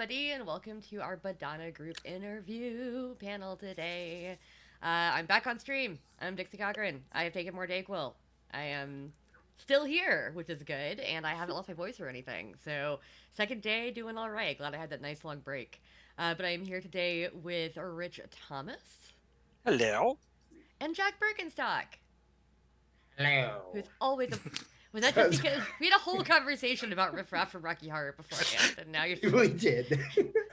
everybody, and welcome to our Bodhana Group interview panel today. I'm back on stream. I'm Dixie Cochran. I have taken more Dayquil. I am still here, which is good, and I haven't lost my voice or anything. So, second day, doing all right. Glad I had that nice long break. But I am here today with Rich Thomas Hello. and Jack Berkenstock, Hello. who's always a. Was that just because we had a whole conversation about Riff Raff from Rocky Horror beforehand, and now you're. We did.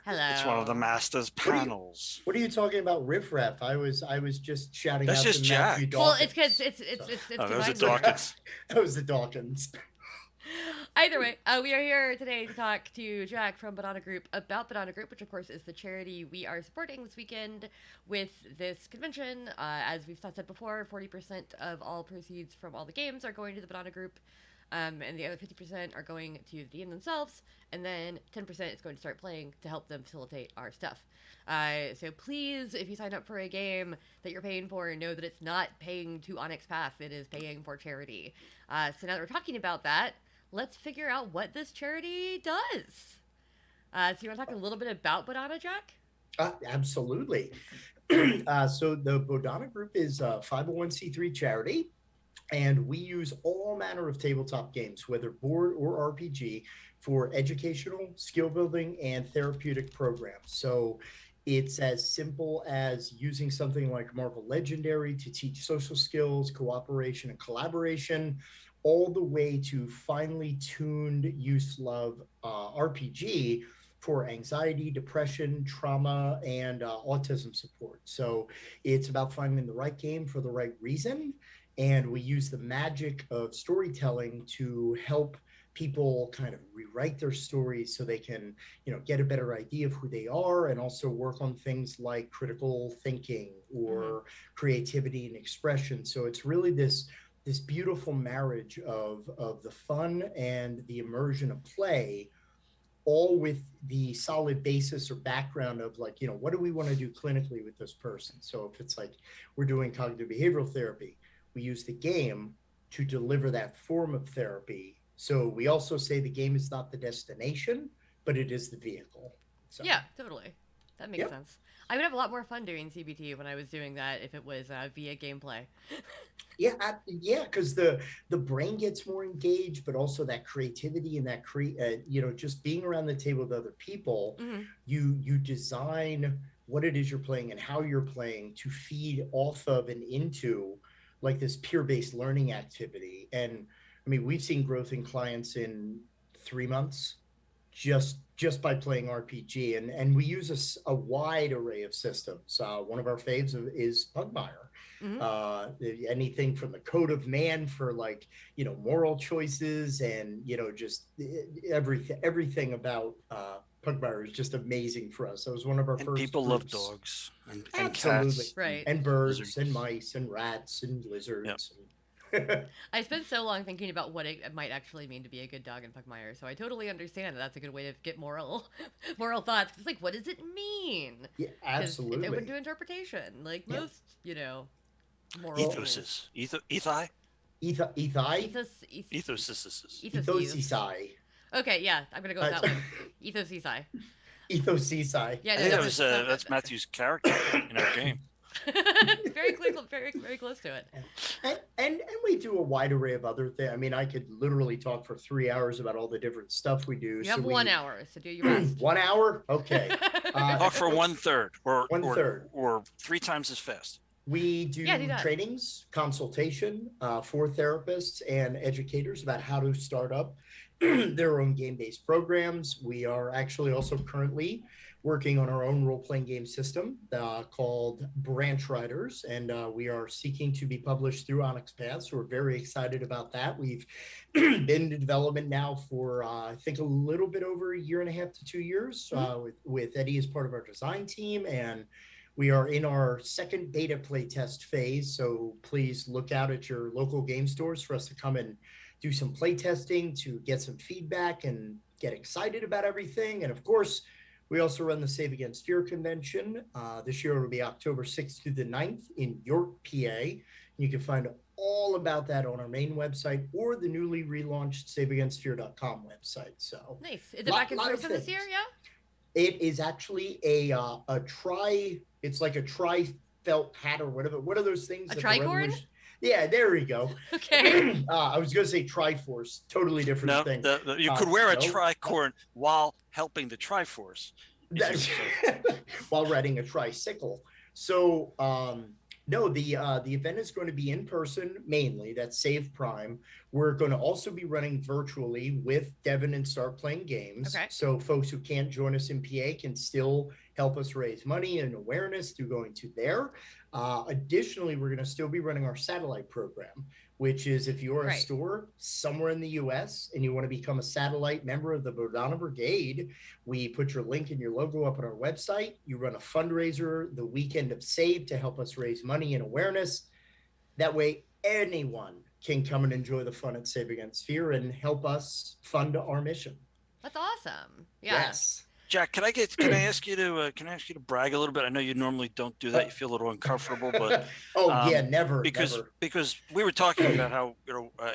Hello. It's one of the Masters panels. What are you talking about, riff raff? I was just shouting That's out just to Jack. Matthew Well, Dawkins. it's because it's Oh, those are divine order. Dawkins. That was the Dawkins. Either way, we are here today to talk to Jack from Bodhana Group about Bodhana Group, which of course is the charity we are supporting this weekend with this convention. As we've said before, 40% of all proceeds from all the games are going to the Bodhana Group, and the other 50% are going to the game themselves, and then 10% is going to start playing to help them facilitate our stuff. So please, if you sign up for a game that you're paying for, know that it's not paying to Onyx Path, it is paying for charity. So now that we're talking about that, let's figure out what this charity does. So you want to talk a little bit about Bodhana, Jack? Absolutely. So the Bodhana Group is a 501c3 charity, and we use all manner of tabletop games, whether board or RPG, for educational, skill building, and therapeutic programs. So it's as simple as using something like Marvel Legendary to teach social skills, cooperation, and collaboration, all the way to finely tuned use love RPG for anxiety, depression, trauma, and autism support. So it's about finding the right game for the right reason. And we use the magic of storytelling to help people kind of rewrite their stories so they can, get a better idea of who they are, and also work on things like critical thinking or creativity and expression. So it's really this beautiful marriage of the fun and the immersion of play, all with the solid basis or background of, like, what do we want to do clinically with this person? So if it's like we're doing cognitive behavioral therapy, we use the game to deliver that form of therapy. So we also say the game is not the destination, but it is the vehicle. So Yeah, totally. That makes sense. I would have a lot more fun doing CBT when I was doing that if it was via gameplay. Because the brain gets more engaged, but also that creativity and that just being around the table with other people. You design what it is you're playing and how you're playing to feed off of and into, like, this peer-based learning activity. And I mean, we've seen growth in clients in 3 months just by playing RPG, and we use a wide array of systems. One of our faves is Pugmire. Anything from the Code of Man for, like, moral choices, and just everything about Pugmire is just amazing for us. That was one of our And first people groups. love dogs and Absolutely. cats. Right. And birds Lizards. and mice and rats and lizards. Yep. I spent so long thinking about what it might actually mean to be a good dog in Pugmire, so I totally understand that that's a good way to get moral thoughts. It's like, what does it mean? Yeah, 'Cause absolutely. It's open to interpretation, like most, moral Ethoses. Ethos. Ethos. Ethos. Okay, yeah, I'm gonna go with that one. Ethosisai. Ethosisai. Yeah, I no, think that's that's Matthew's character in our game. very close to it. And we do a wide array of other things. I mean, I could literally talk for 3 hours about all the different stuff we do. You have 1 hour, so do your best. 1 hour? Okay. Talk for 1/3 or 1/3. or 3 times as fast. We do that. trainings, consultation for therapists and educators about how to start up their own game-based programs. We are actually also currently working on our own role-playing game system called Branch Riders, and we are seeking to be published through Onyx Path, so we're very excited about that. We've been in development now for, I think, a little bit over 1.5 to 2 years with Eddie as part of our design team, and we are in our second beta playtest phase, so please look out at your local game stores for us to come and do some play testing to get some feedback and get excited about everything. And of course, we also run the Save Against Fear convention. This year it'll be October 6th through the 9th in York, PA. You can find all about that on our main website or the newly relaunched saveagainstfear.com website. So Nice. Is it back in person this year? Yeah. It is actually it's like a tri felt hat or whatever. What are those things? A that the tricorn? revolution- Yeah, there we go. Okay. I was going to say Triforce, totally different No, thing. you could wear a No. tricorn while helping the Triforce. While riding a tricycle. So no, the event is going to be in person mainly. That's Save Prime. We're going to also be running virtually with Devin and Start Playing Games. Okay. So folks who can't join us in PA can still help us raise money and awareness through going to there. Additionally, we're going to still be running our satellite program, which is if you're a Right. store somewhere in the US and you want to become a satellite member of the Bodhana Brigade, we put your link and your logo up on our website. You run a fundraiser the weekend of Save to help us raise money and awareness. That way, anyone can come and enjoy the fun at Save Against Fear and help us fund our mission. That's awesome. Yeah. Yes. Jack, can I ask you to brag a little bit? I know you normally don't do that. You feel a little uncomfortable, but never. Because we were talking about how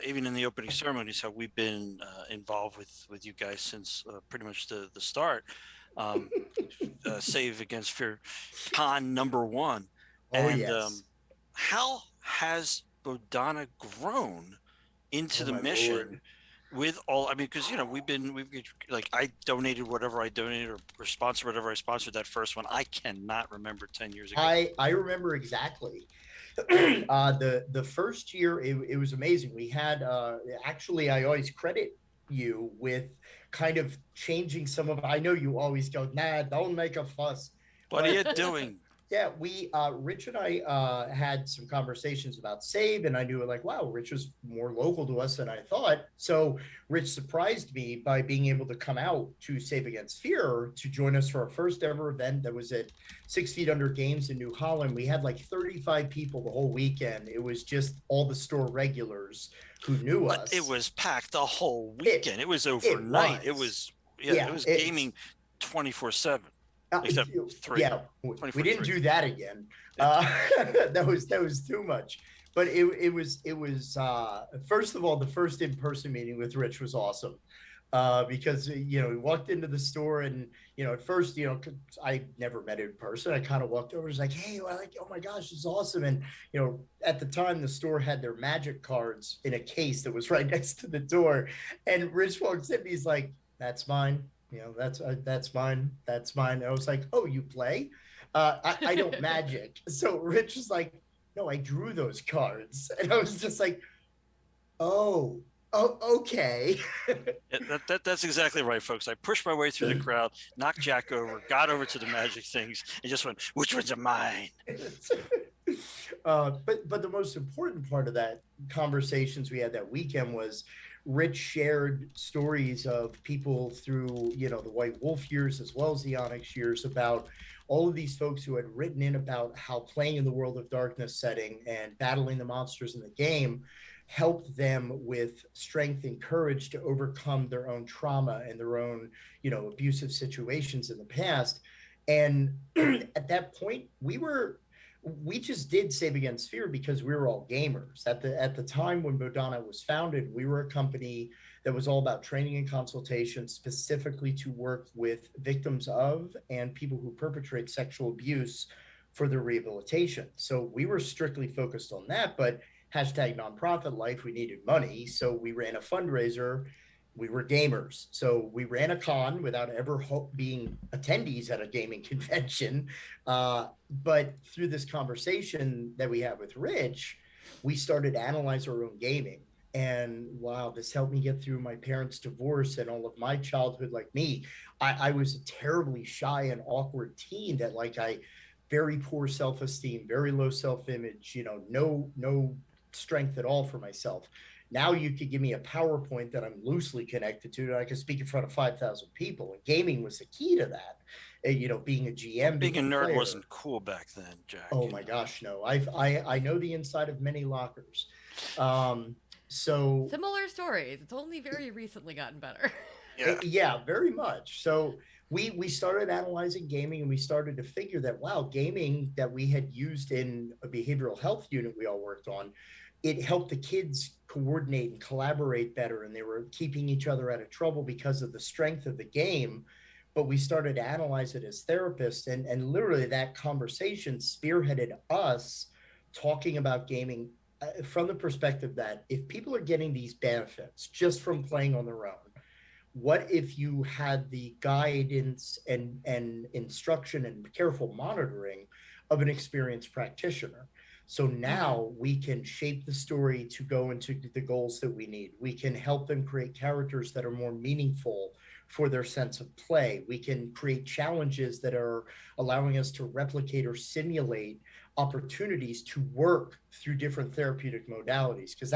even in the opening ceremonies, how we've been involved with you guys since pretty much the start. Save Against Fear Con #1. Yes. How has Bodhana grown into the mission? Lord. With all, I mean, because I donated whatever I donated or sponsored whatever I sponsored that first one. I cannot remember 10 years ago. I remember exactly. The first year it was amazing. We had actually I always credit you with kind of changing some of. I know you always go, nah, don't make a fuss. What are you doing? Yeah, we Rich and I had some conversations about Save, and I knew like, wow, Rich was more local to us than I thought. So Rich surprised me by being able to come out to Save Against Fear to join us for our first ever event that was at 6 Feet Under Games in New Holland. We had like 35 people the whole weekend. It was just all the store regulars who knew us. But it was packed the whole weekend. It was overnight. It was gaming 24/7. Except 3. Yeah, we didn't do that again. That was too much. But it was first of all, the first in-person meeting with Rich was awesome. Because we walked into the store and at first I never met him in person. I kind of walked over, was like, hey, oh my gosh, this is awesome. And at the time the store had their magic cards in a case that was right next to the door, and Rich walks in and he's like, that's mine. That's mine. That's mine. I was like, oh, you play? I don't magic. So Rich was like, no, I drew those cards. And I was just like, oh, okay. That's exactly right, folks. I pushed my way through the crowd, knocked Jack over, got over to the magic things, and just went, which ones are mine? But the most important part of that conversations we had that weekend was Rich shared stories of people through, the White Wolf years as well as the Onyx years about all of these folks who had written in about how playing in the World of Darkness setting and battling the monsters in the game helped them with strength and courage to overcome their own trauma and their own, abusive situations in the past. And at that point, we just did Save Against Fear because we were all gamers. At the time when Bodhana was founded, we were a company that was all about training and consultation specifically to work with victims of and people who perpetrate sexual abuse for their rehabilitation. So we were strictly focused on that, but hashtag nonprofit life, we needed money. So we ran a fundraiser. We were gamers. So we ran a con without ever being attendees at a gaming convention. But through this conversation that we had with Rich, we started to analyze our own gaming. And wow, this helped me get through my parents' divorce and all of my childhood. Like me, I was a terribly shy and awkward teen that very poor self-esteem, very low self-image, no strength at all for myself. Now you could give me a PowerPoint that I'm loosely connected to, and I can speak in front of 5,000 people. And gaming was the key to that. Being a GM, being a nerd player wasn't cool back then, Jack. Oh my gosh, no! I know the inside of many lockers. So similar stories. It's only very recently gotten better. Yeah, very much. So we started analyzing gaming, and we started to figure that wow, gaming that we had used in a behavioral health unit we all worked on, it helped the kids coordinate and collaborate better, and they were keeping each other out of trouble because of the strength of the game. but we started to analyze it as therapists, and literally that conversation spearheaded us talking about gaming from the perspective that if people are getting these benefits just from playing on their own, what if you had the guidance and instruction and careful monitoring of an experienced practitioner? So now we can shape the story to go into the goals that we need. We can help them create characters that are more meaningful for their sense of play. We can create challenges that are allowing us to replicate or simulate opportunities to work through different therapeutic modalities, because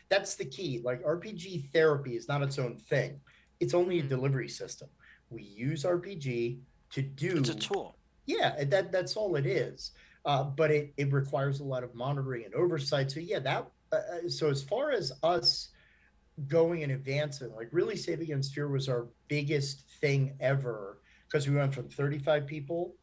that's the key. Like, RPG therapy is not its own thing. It's only a delivery system. We use RPG to do. It's a tool. Yeah, that's all it is. But it requires a lot of monitoring and oversight. So yeah, so as far as us going and advancing, like really Save Against Fear was our biggest thing ever, because we went from 35 people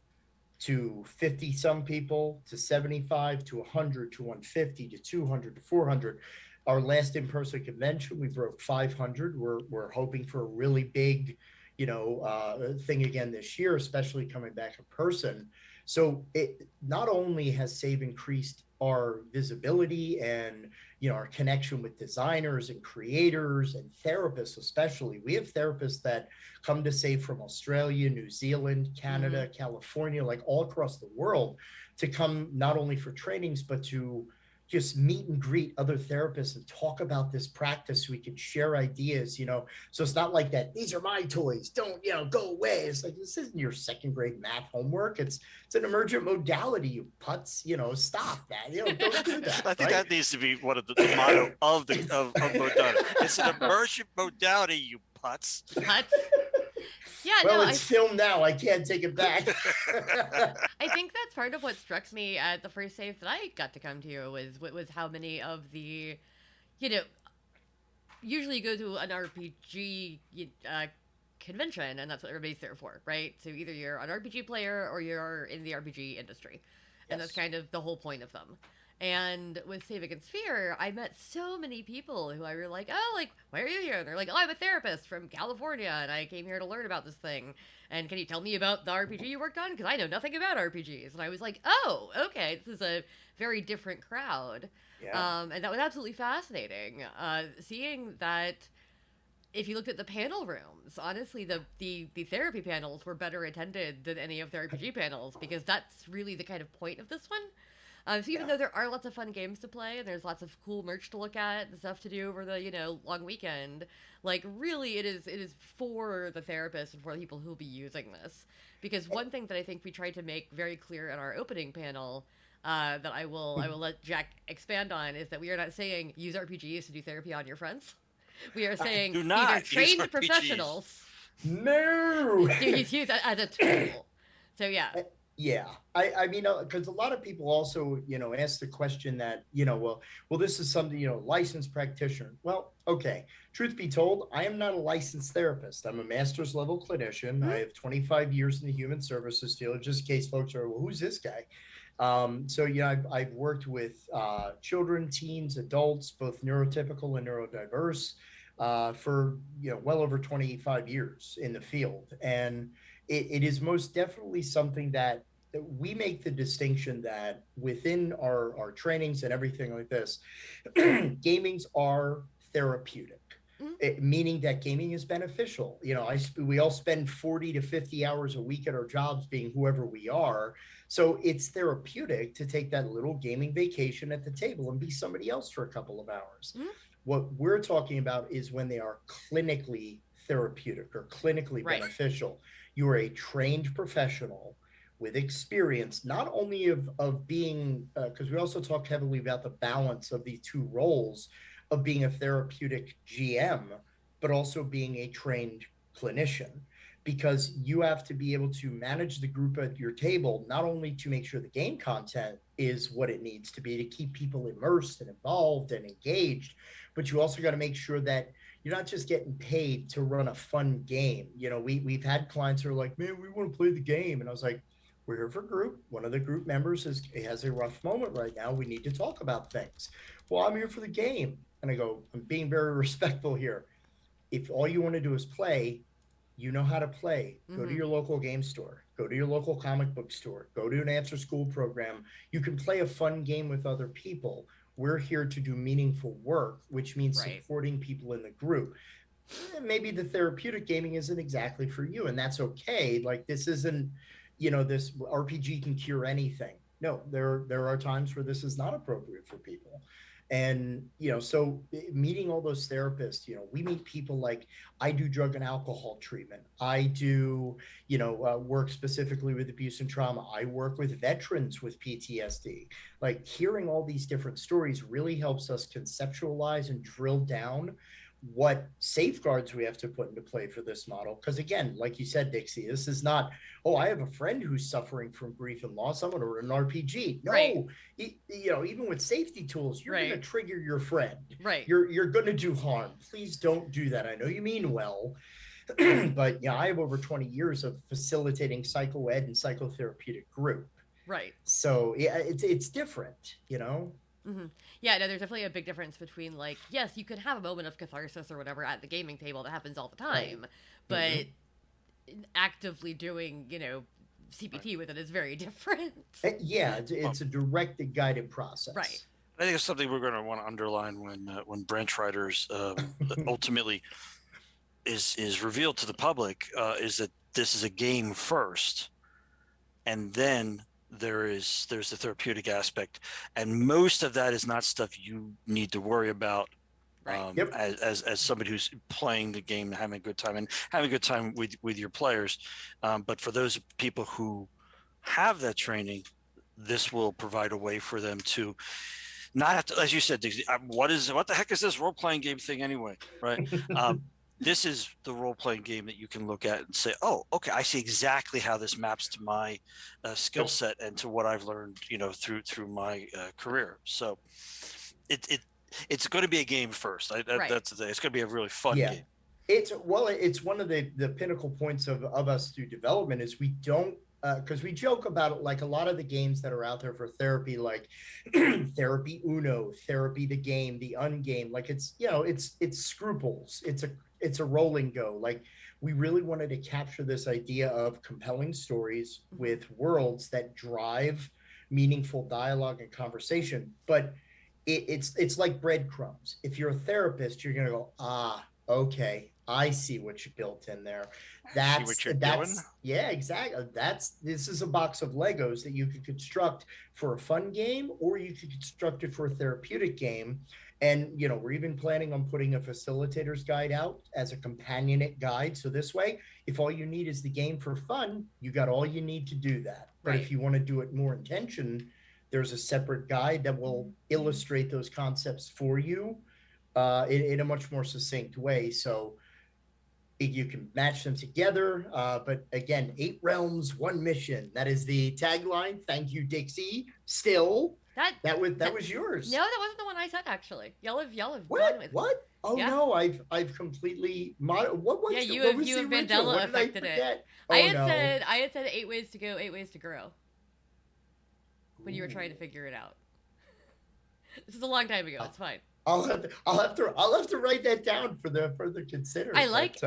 to 50 some people to 75 to 100 to 150 to 200 to 400. Our last in-person convention, we broke 500. We're hoping for a really big, thing again this year, especially coming back in person. So it not only has Save increased our visibility and our connection with designers and creators and therapists, especially. We have therapists that come to Save from Australia, New Zealand, Canada, California, like all across the world, to come not only for trainings but to just meet and greet other therapists and talk about this practice so we can share ideas. So it's not like that, these are my toys, don't go away. It's like, this isn't your second grade math homework. It's an emergent modality, you putz. Stop that. Don't do that. I think that needs to be one of the motto of Bodhana. It's an emergent modality, you putz. Yeah, well, it's filmed now. I can't take it back. I think that's part of what struck me at the first Save that I got to come to was how many of the, usually you go to an RPG convention and that's what everybody's there for, right? So either you're an RPG player or you're in the RPG industry. And that's kind of the whole point of them. And with Save Against Fear, I met so many people who I were like, oh, like, why are you here? And they're like, oh, I'm a therapist from California, and I came here to learn about this thing. And can you tell me about the RPG you worked on? Because I know nothing about RPGs. And I was like, oh, okay, this is a very different crowd. Yeah. And that was absolutely fascinating. Seeing that, if you looked at the panel rooms, honestly, the therapy panels were better attended than any of the RPG panels, because that's really the kind of point of this one. So even though there are lots of fun games to play and there's lots of cool merch to look at and stuff to do over the long weekend, like really it is for the therapists and for the people who will be using this. Because one thing that I think we tried to make very clear in our opening panel, that I will let Jack expand on, is that we are not saying use RPGs to do therapy on your friends. We are saying these are trained professionals. No, Use it as a tool. So yeah. Yeah, I mean, because a lot of people also, ask the question that, well, this is something, licensed practitioner. Well, okay. Truth be told, I am not a licensed therapist. I'm a master's level clinician. I have 25 years in the human services field, just in case folks are, well, who's this guy? So, I've worked with children, teens, adults, both neurotypical and neurodiverse, for, well over 25 years in the field. And it is most definitely something that we make the distinction that within our trainings and everything like this, gamings are therapeutic, meaning that gaming is beneficial. We all spend 40 to 50 hours a week at our jobs being whoever we are. So it's therapeutic to take that little gaming vacation at the table and be somebody else for a couple of hours. What we're talking about is when they are clinically therapeutic or clinically beneficial. You are a trained professional with experience, not only of being, because we also talk heavily about the balance of the two roles of being a therapeutic GM, but also being a trained clinician, because you have to be able to manage the group at your table, not only to make sure the game content is what it needs to be to keep people immersed and involved and engaged, but you also got to make sure that you're not just getting paid to run a fun game. We've had clients who are like, man, we want to play the game. And I was like, we're here for group. One of the group members has a rough moment right now. We need to talk about things. Well, I'm here for the game. And I go, I'm being very respectful here. If all you want to do is play, you know how to play, go to Mm-hmm. your local game store, go to your local comic book store, go to an after school program. You can play a fun game with other people. We're here to do meaningful work, which means Right. supporting people in the group. Maybe the therapeutic gaming isn't exactly for you, and that's okay. Like, this isn't, this RPG can cure anything. No, there are times where this is not appropriate for people. And so meeting all those therapists, we meet people like, I do drug and alcohol treatment, I do work specifically with abuse and trauma, I work with veterans with PTSD. Like, hearing all these different stories really helps us conceptualize and drill down what safeguards we have to put into play for this model. Because again, like you said, Dixie, this is not, oh, I have a friend who's suffering from grief and loss, I'm going to run an RPG. No, Right. Even with safety tools, you're Right. going to trigger your friend. Right. You're going to do harm. Please don't do that. I know you mean well, but I have over 20 years of facilitating psychoed and psychotherapeutic group. Right. So yeah, it's different, Mm-hmm. Yeah, no, there's definitely a big difference between, like, yes, you can have a moment of catharsis or whatever at the gaming table, that happens all the time, Right. but actively doing, CPT with it is very different. Yeah, it's a directed, guided process. Right. I think it's something we're going to want to underline when Branch Riders ultimately is revealed to the public, is that this is a game first, and then there's the therapeutic aspect, and most of that is not stuff you need to worry about. Right. Yep. As somebody who's playing the game and having a good time with your players, but for those people who have that training, this will provide a way for them to not have to, as you said, Dixie, what the heck is this role-playing game thing anyway, right? This is the role-playing game that you can look at and say, oh, okay, I see exactly how this maps to my skill set and to what I've learned, through my career. So it's going to be a game first. Right. That's the thing. It's going to be a really fun game. It's one of the pinnacle points of us through development is we don't, because we joke about it, like a lot of the games that are out there for therapy, like Therapy Uno, Therapy the Game, the Ungame, like it's scruples. It's a roll and go. Like, we really wanted to capture this idea of compelling stories with worlds that drive meaningful dialogue and conversation. But it's like breadcrumbs. If you're a therapist, you're going to go, okay, I see what you built in there. That's doing? Yeah, exactly. This is a box of Legos that you could construct for a fun game, or you could construct it for a therapeutic game. And we're even planning on putting a facilitator's guide out as a companionate guide. So this way, if all you need is the game for fun, you got all you need to do that. But Right. if you want to do it more intention, there's a separate guide that will illustrate those concepts for you in a much more succinct way. So you can match them together. But again, 8 realms, 1 mission. That is the tagline. Thank you, Dixie. Still, that was yours. No, that wasn't the one I said, actually. Y'all have What? with What? Oh Yeah. no, I've completely Yeah, you have Mandela affected it. Oh, I had said 8 ways to go, 8 ways to grow. When you were trying to figure it out. This is a long time ago. It's fine. I'll have to write that down for the further consider. I like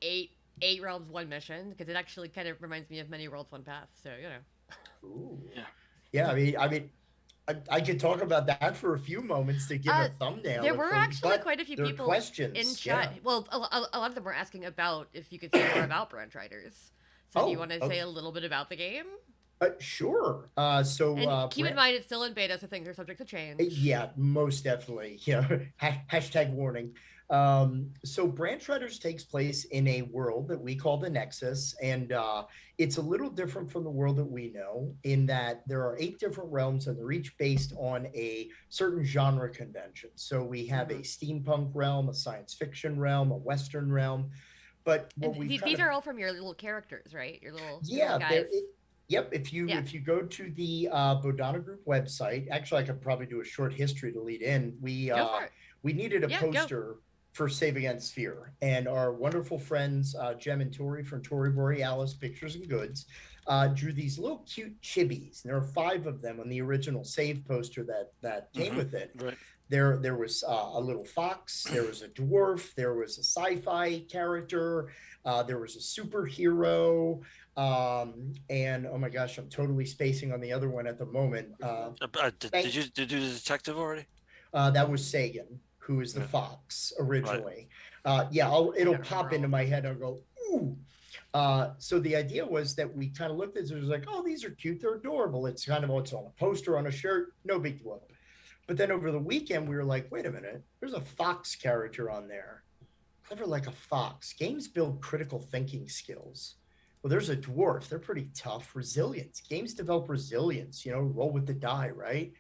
8 realms, 1 mission, because it actually kind of reminds me of many worlds, 1 path. So Ooh. Yeah. I mean, I could talk about that for a few moments to give a thumbnail. There were actually quite a few people questions in chat. Yeah. Well, a lot of them were asking about if you could say more about Branch Riders. So do you want to say a little bit about the game? Sure. Keep in mind, it's still in beta, so things are subject to change. Yeah, most definitely. Hashtag warning. So Branch Riders takes place in a world that we call the Nexus, and it's a little different from the world that we know in that there are 8 different realms, and they're each based on a certain genre convention. So we have a steampunk realm, a science fiction realm, a Western realm. But these are all from your little characters, right? Your little guys. Yep. If you go to the Bodhana Group website, actually, I could probably do a short history to lead in. We needed a poster for Save Against Fear, and our wonderful friends Jem and Tori from Tori Borealis Pictures and Goods drew these little cute chibis. And there are 5 of them on the original Save poster that came with it. Right. There was a little fox, there was a dwarf, there was a sci-fi character, there was a superhero, and oh my gosh, I'm totally spacing on the other one at the moment. Did you do the detective already? That was Sagan, who is the fox originally. It'll pop into my head and I'll go, ooh. So the idea was that we kind of looked at it, it was like, oh, these are cute, they're adorable. It's kind of what's on a poster, on a shirt, no big deal. But then over the weekend, we were like, wait a minute, there's a fox character on there. Clever like a fox. Games build critical thinking skills. Well, there's a dwarf. They're pretty tough. Resilience. Games develop resilience, roll with the die, right?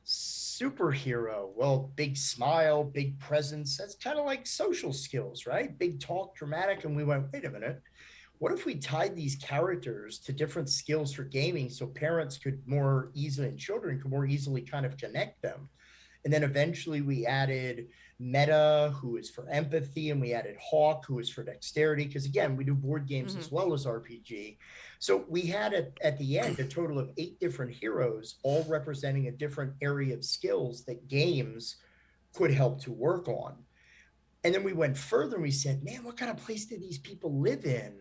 Superhero. Well, big smile, big presence. That's kind of like social skills, right? Big talk, dramatic. And we went, wait a minute. What if we tied these characters to different skills for gaming so parents could more easily, and children could more easily kind of connect them? And then eventually we added Meta, who is for empathy, and we added Hawk, who is for dexterity, because again, we do board games as well as RPG. So we had at the end a total of 8 different heroes, all representing a different area of skills that games could help to work on. And then we went further and we said, man, what kind of place do these people live in?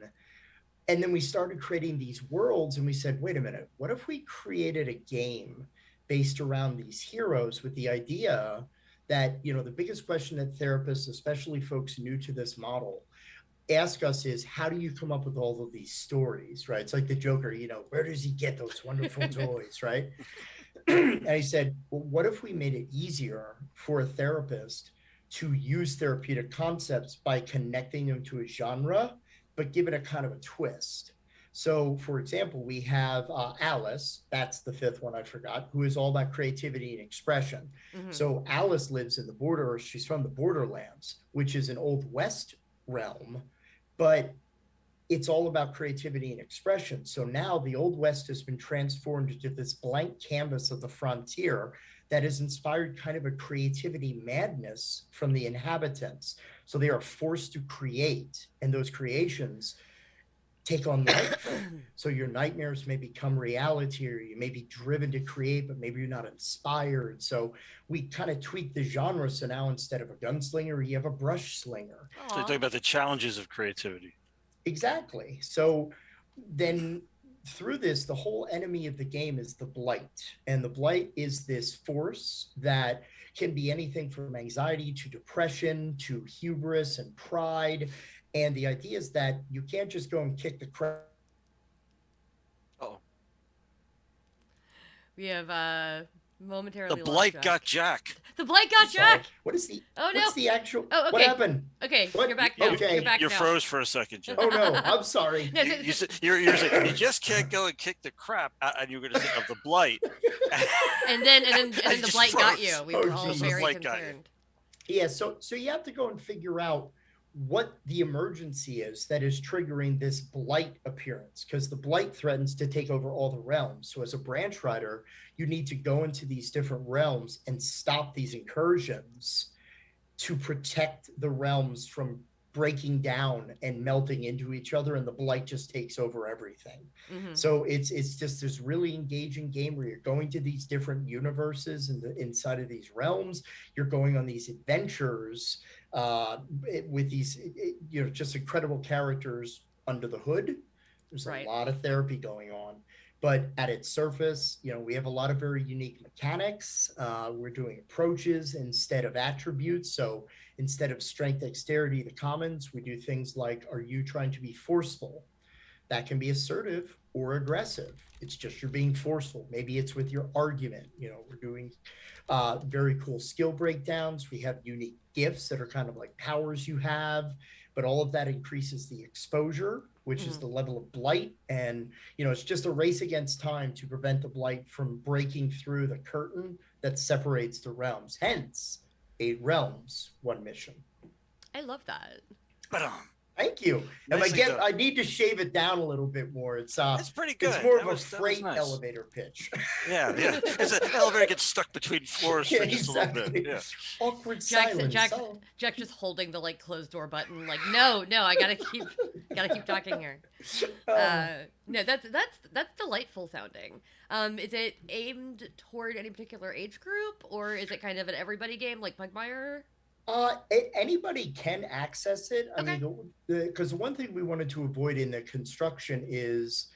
And then we started creating these worlds and we said, wait a minute, what if we created a game based around these heroes with the idea that, the biggest question that therapists, especially folks new to this model, ask us is, how do you come up with all of these stories, right? It's like the Joker, where does he get those wonderful toys, right? And I said, well, what if we made it easier for a therapist to use therapeutic concepts by connecting them to a genre, but give it a kind of a twist? So, for example, we have Alice, that's the 5th one I forgot, who is all about creativity and expression. So Alice lives in the border, she's from the Borderlands, which is an Old West realm, but it's all about creativity and expression. So now the Old West has been transformed into this blank canvas of the frontier that has inspired kind of a creativity madness from the inhabitants. So they are forced to create, and those creations take on life. So your nightmares may become reality, or you may be driven to create, but maybe you're not inspired. So we kind of tweak the genre. So now instead of a gunslinger, you have a brush slinger. So you talk about the challenges of creativity. Exactly. So then through this, the whole enemy of the game is the blight. And the blight is this force that can be anything from anxiety to depression to hubris and pride. And the idea is that you can't just go and kick the crap. Oh, We have momentarily the blight lost got Jack. The blight got Jack. What is the? Oh no! What's the actual? Oh, okay. What happened? Okay, What? you're back now. Okay. You're back You now. froze for a second, Jack. Oh no! I'm sorry. No, You saying you just can't go and kick the crap out, and you were going to say of the blight. and then the just blight got froze. you. We were all geez. very The blight got you. concerned. Yeah. So you have to go and figure out what the emergency is that is triggering this blight appearance, because the blight threatens to take over all the realms. So as a branch rider, you need to go into these different realms and stop these incursions to protect the realms from breaking down and melting into each other, and the blight just takes over everything. So it's just this really engaging game where you're going to these different universes inside of these realms. You're going on these adventures with these just incredible characters under the hood. There's a lot of therapy going on, but at its surface, we have a lot of very unique mechanics. We're doing approaches instead of attributes. So instead of strength, dexterity, the commons, we do things like, are you trying to be forceful? That can be assertive or aggressive. It's just you're being forceful. Maybe it's with your argument. We're doing very cool skill breakdowns. We have unique gifts that are kind of like powers you have, but all of that increases the exposure, which is the level of blight. And, it's just a race against time to prevent the blight from breaking through the curtain that separates the realms. Hence, 8 realms, 1 mission. I love that. But Thank you. Nicely done. I need to shave it down a little bit more. It's pretty good. It's more That of a was freight nice. elevator pitch. Yeah. As an elevator gets stuck between floors for just a little bit. Yeah. Awkward silence. Jack's just holding the like closed door button. Like, no, I gotta keep talking here. No, that's delightful sounding. Is it aimed toward any particular age group, or is it kind of an everybody game like Pugmire? Anybody can access it. I mean, because one thing we wanted to avoid in the construction is,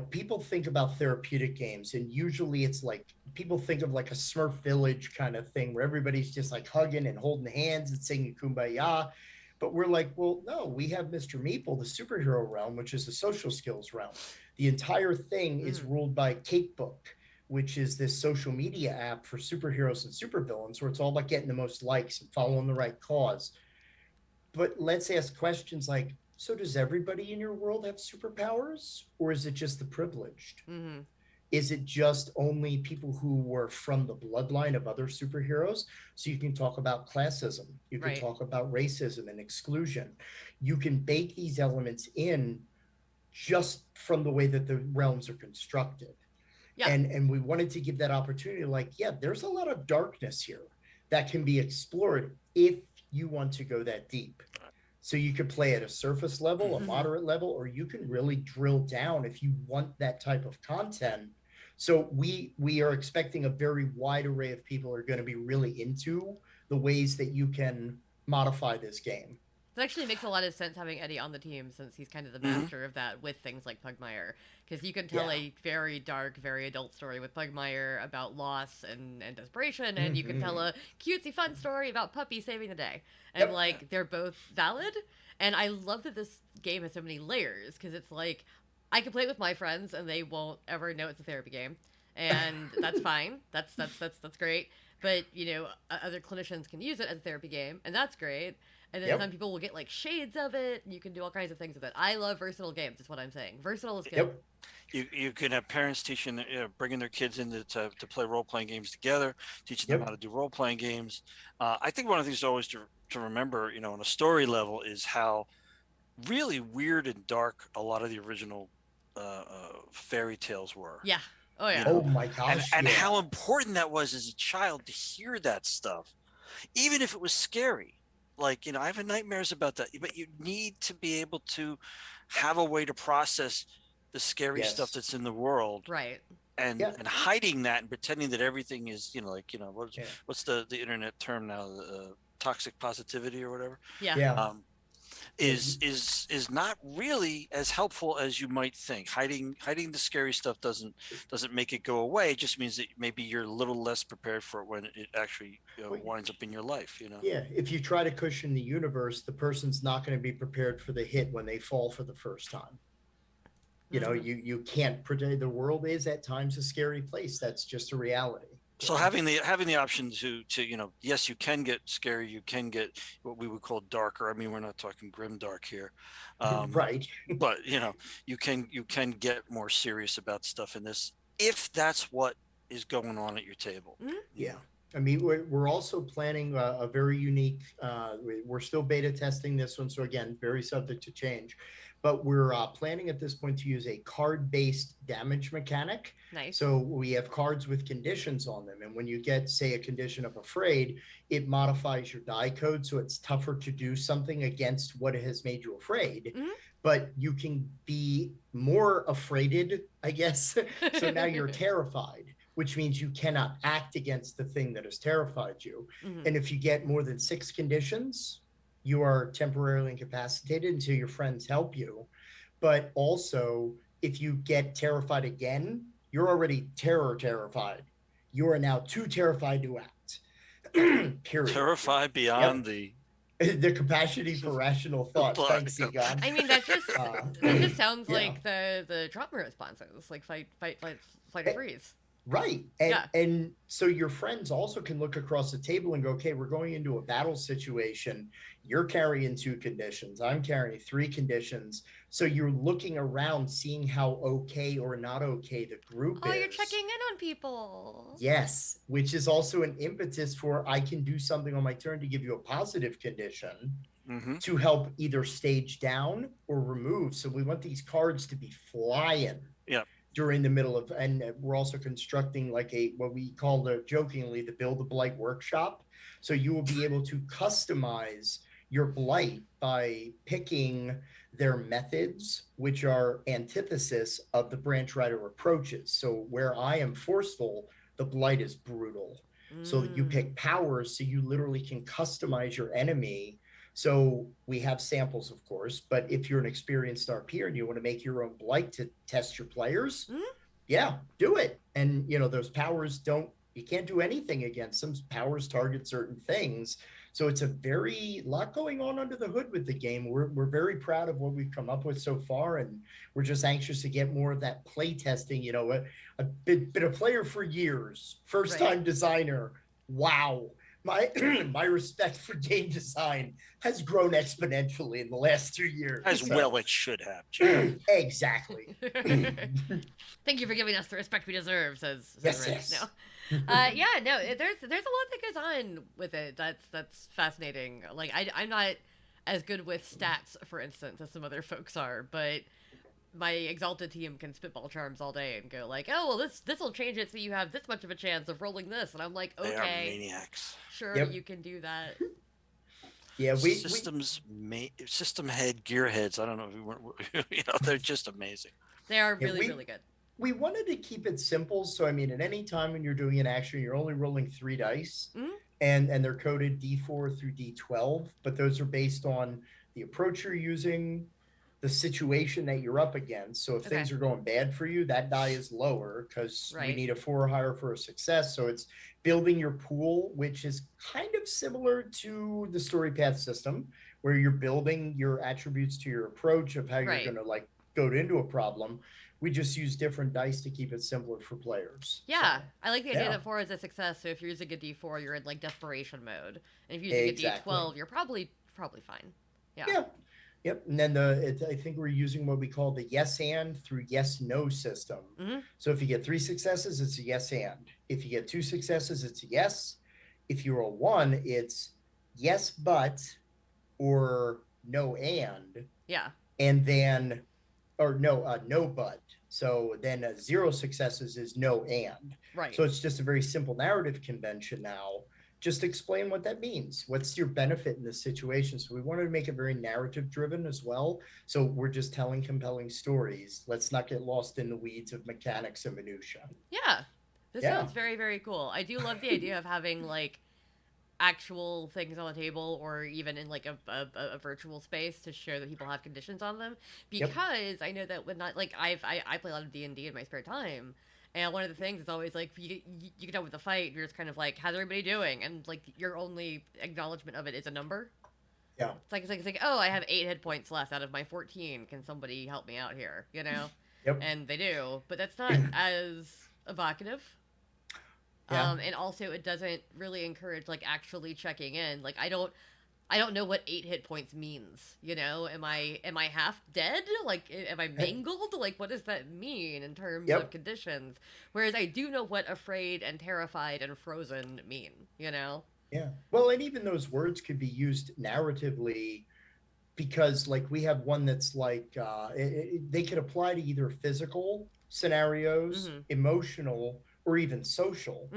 people think about therapeutic games, and usually it's like people think of like a Smurf Village kind of thing where everybody's just like hugging and holding hands and singing Kumbaya. But we're like, well, no, we have Mr. Meeple, the superhero realm, which is the social skills realm. The entire thing is ruled by Cakebook, which is this social media app for superheroes and supervillains, where it's all about getting the most likes and following the right cause. But let's ask questions like, so does everybody in your world have superpowers, or is it just the privileged? Mm-hmm. Is it just only people who were from the bloodline of other superheroes? So you can talk about classism, you can talk about racism and exclusion. You can bake these elements in just from the way that the realms are constructed. Yeah. And we wanted to give that opportunity, like, there's a lot of darkness here that can be explored if you want to go that deep. So you could play at a surface level, a moderate level, or you can really drill down if you want that type of content. So we are expecting a very wide array of people are going to be really into the ways that you can modify this game. It actually makes a lot of sense having Eddie on the team, since he's kind of the master of that with things like Pugmire. Because you can tell a very dark, very adult story with Pugmire about loss and desperation, and you can tell a cutesy fun story about Puppy saving the day. And they're both valid. And I love that this game has so many layers, because it's like, I can play it with my friends and they won't ever know it's a therapy game. And that's fine. That's great. But, other clinicians can use it as a therapy game, and that's great. And then some people will get like shades of it, and you can do all kinds of things with it. I love versatile games, is what I'm saying. Versatile is good. You can have parents teaching, bringing their kids in to play role-playing games together, teaching them how to do role-playing games. I think one of the things always to remember, on a story level, is how really weird and dark a lot of the original fairy tales were. Yeah. Oh, yeah. Oh, my gosh. And how important that was as a child to hear that stuff, even if it was scary. Like, I have nightmares about that, but you need to be able to have a way to process the scary stuff that's in the world. Right. And hiding that and pretending that everything is, what's the internet term now? Toxic positivity or whatever. Yeah. Is not really as helpful as you might think. Hiding the scary stuff doesn't make it go away. It just means that maybe you're a little less prepared for it when it actually winds up in your life. Yeah, if you try to cushion the universe, the person's not going to be prepared for the hit when they fall for the first time. You can't predict. The world is at times a scary place. That's just a reality. So having the option to yes, you can get scary, you can get what we would call darker. I mean, we're not talking grim dark here, right? But you can get more serious about stuff in this if that's what is going on at your table. Yeah, I mean, we're also planning a very unique. We're still beta testing this one, so again, very subject to change. But we're planning at this point to use a card-based damage mechanic. Nice. So we have cards with conditions on them. And when you get, say, a condition of afraid, it modifies your die code. So it's tougher to do something against what has made you afraid. But you can be more afraided, I guess. So now you're terrified, which means you cannot act against the thing that has terrified you. And if you get more than 6 conditions, you are temporarily incapacitated until your friends help you. But also, if you get terrified again, you're already terrified. You are now too terrified to act. Period. Terrified beyond the capacity for rational thought. Thanks, Egon. I mean, that just sounds like the trauma responses, like fight, or freeze. Right. And so your friends also can look across the table and go, okay, we're going into a battle situation. You're carrying 2 conditions. I'm carrying 3 conditions. So you're looking around, seeing how okay or not okay the group is. Oh, you're checking in on people. Yes, which is also an impetus for I can do something on my turn to give you a positive condition. Mm-hmm. to help either stage down or remove. So we want these cards to be flying Yeah. during the middle of, and we're also constructing like what we call jokingly the Build a Blight workshop. So you will be able to customize your blight by picking their methods, which are antithesis of the branch rider approaches. So where I am forceful, the blight is brutal. So you pick powers, so you literally can customize your enemy. So we have samples, of course, but if you're an experienced RP and you want to make your own blight to test your players, yeah, do it. And those powers you can't do anything against them. Powers target certain things. So it's a very lot going on under the hood with the game. We're very proud of what we've come up with so far, and we're just anxious to get more of that play testing. I've been a player for years, first time designer. Wow. My my respect for game design has grown exponentially in the last 2 years. Well, it should have. Exactly. Thank you for giving us the respect we deserve, says yes, Rich. yes. No. There's a lot that goes on with it. That's fascinating. Like I'm not as good with stats, for instance, as some other folks are, but my exalted team can spitball charms all day and go like, oh well, this will change it so you have this much of a chance of rolling this, and I'm like, okay, they are maniacs. Sure, you can do that. Yeah, system head, gear heads. I don't know if we weren't. They're just amazing. They are really good. We wanted to keep it simple. So, I mean, at any time when you're doing an action, you're only rolling 3 dice, and they're coded D4 through D12, but those are based on the approach you're using, the situation that you're up against. So if things are going bad for you, that die is lower because we need a 4 or higher for a success. So it's building your pool, which is kind of similar to the story path system, where you're building your attributes to your approach of how you're going to go into a problem. We just use different dice to keep it simpler for players. Yeah, so, I like the idea that 4 is a success. So if you're using a D4, you're in like desperation mode, and if you're using a D12, you're probably fine. Yeah. Yep. And then I think we're using what we call the yes and through yes no system. So if you get 3 successes, it's a yes and. If you get 2 successes, it's a yes. If you roll 1, it's yes but or no and. Yeah. And then no but. So then 0 successes is no and. Right. So it's just a very simple narrative convention now. Just explain what that means. What's your benefit in this situation? So we wanted to make it very narrative driven as well. So we're just telling compelling stories. Let's not get lost in the weeds of mechanics and minutia. Yeah. This sounds very, very cool. I do love the idea of having like actual things on the table, or even in like a virtual space to show that people have conditions on them, because I know that when I play a lot of D&D in my spare time, and one of the things is always like you get done with the fight, you're just kind of like, how's everybody doing, and like your only acknowledgement of it is a number. It's like oh, I have 8 hit points left out of my 14, can somebody help me out here, and they do, but that's not as evocative. And also it doesn't really encourage like actually checking in. Like I don't know what 8 hit points means, am I half dead? Like, am I mangled? Like, what does that mean in terms of conditions? Whereas I do know what afraid and terrified and frozen mean, Yeah. Well, and even those words could be used narratively, because like we have one that's like, they could apply to either physical scenarios, emotional, or even social.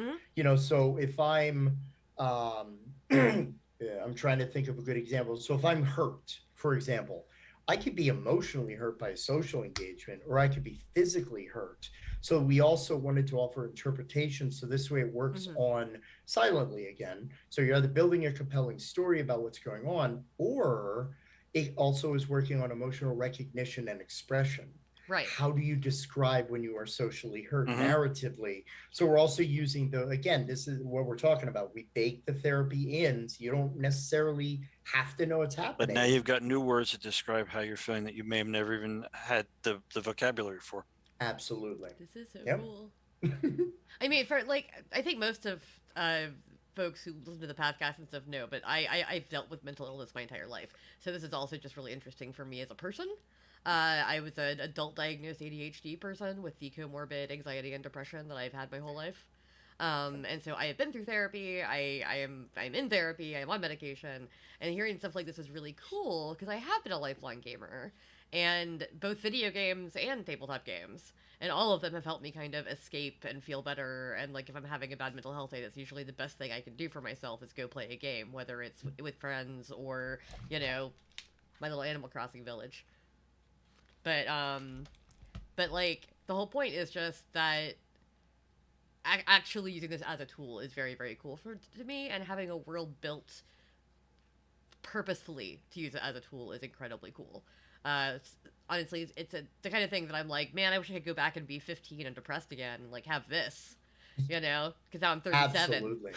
So if I'm I'm trying to think of a good example. So if I'm hurt, for example, I could be emotionally hurt by a social engagement, or I could be physically hurt. So we also wanted to offer interpretation, so this way it works on silently again. So you're either building a compelling story about what's going on, or it also is working on emotional recognition and expression. Right. How do you describe when you are socially hurt narratively? So we're also using this is what we're talking about. We bake the therapy in, so you don't necessarily have to know what's happening. But now you've got new words to describe how you're feeling that you may have never even had the vocabulary for. Absolutely. This is so cool. I mean, I think most of folks who listen to the podcast and stuff know, but I've dealt with mental illness my entire life. So this is also just really interesting for me as a person. I was an adult diagnosed ADHD person with the comorbid anxiety and depression that I've had my whole life. And so I have been through therapy. I'm in therapy. I'm on medication, and hearing stuff like this is really cool because I have been a lifelong gamer, and both video games and tabletop games, and all of them have helped me kind of escape and feel better. And like if I'm having a bad mental health day, that's usually the best thing I can do for myself is go play a game, whether it's with friends or my little Animal Crossing village. But like the whole point is just that actually using this as a tool is very, very cool to me, and having a world built purposefully to use it as a tool is incredibly cool. Honestly, it's the kind of thing that I'm like, man, I wish I could go back and be 15 and depressed again, and like have this, because now I'm 37. Absolutely.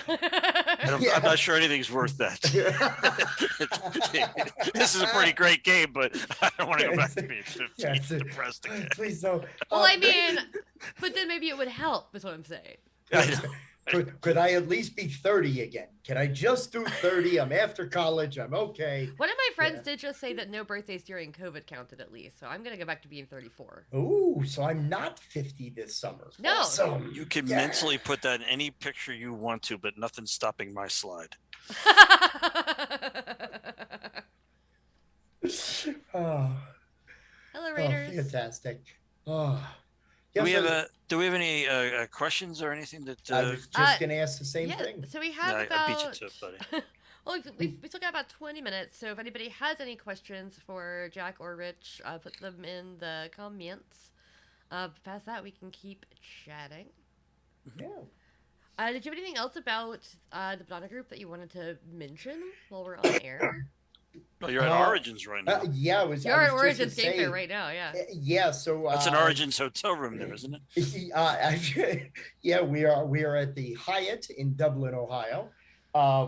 I'm not sure anything's worth that. This is a pretty great game, but I don't want to go back to being 15 depressed again. Please don't. Well, I mean, but then maybe it would help, is what I'm saying. Could I at least be 30 again? Can I just do 30? I'm after college. I'm okay. One of my friends did just say that no birthdays during COVID counted at least, so I'm going to go back to being 34. Ooh, so I'm not 50 this summer. No. Awesome. You can mentally put that in any picture you want to, but nothing's stopping my slide. Oh. Hello, Raiders. Oh, fantastic. Oh. Do we have any questions or anything that? I was just going to ask the same thing. So we have I beat you to it, buddy. Well, we still got about 20 minutes, so if anybody has any questions for Jack or Rich, put them in the comments. Past that, we can keep chatting. Yeah. Did you have anything else about the Bodhana Group that you wanted to mention while we're on air? Well, you're at Origins right now. Yeah, you're at Origins Game Fair right now. Yeah. Yeah. So that's an Origins hotel room there, isn't it? Yeah, we are at the Hyatt in Dublin, Ohio.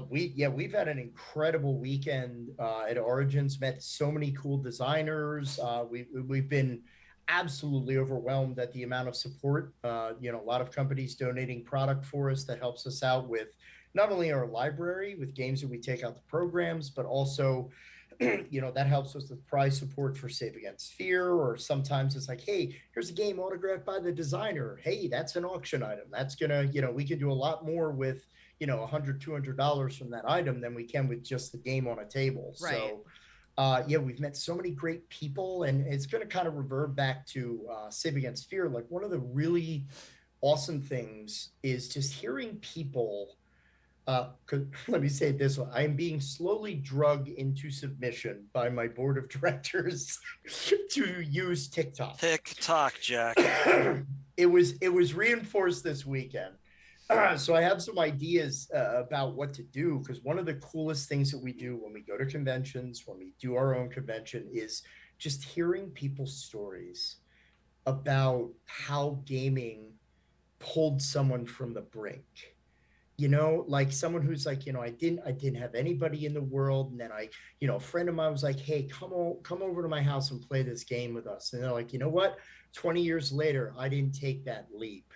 We've had an incredible weekend at Origins. Met so many cool designers. We've been absolutely overwhelmed at the amount of support. A lot of companies donating product for us that helps us out with not only our library with games that we take out the programs, but also, that helps us with prize support for Save Against Fear, or sometimes it's like, hey, here's a game autographed by the designer. Hey, that's an auction item. That's gonna, we can do a lot more with, $100, $200 from that item than we can with just the game on a table. Right. So, we've met so many great people, and it's going to kind of revert back to Save Against Fear. Like, one of the really awesome things is just hearing people. Let me say it this way: I am being slowly drugged into submission by my board of directors to use TikTok. TikTok, Jack. It was reinforced this weekend. So I have some ideas about what to do, because one of the coolest things that we do when we go to conventions, when we do our own convention, is just hearing people's stories about how gaming pulled someone from the brink. Like someone who's like, I didn't have anybody in the world. And then a friend of mine was like, hey, come over to my house and play this game with us. And they're like, you know what? 20 years later, I didn't take that leap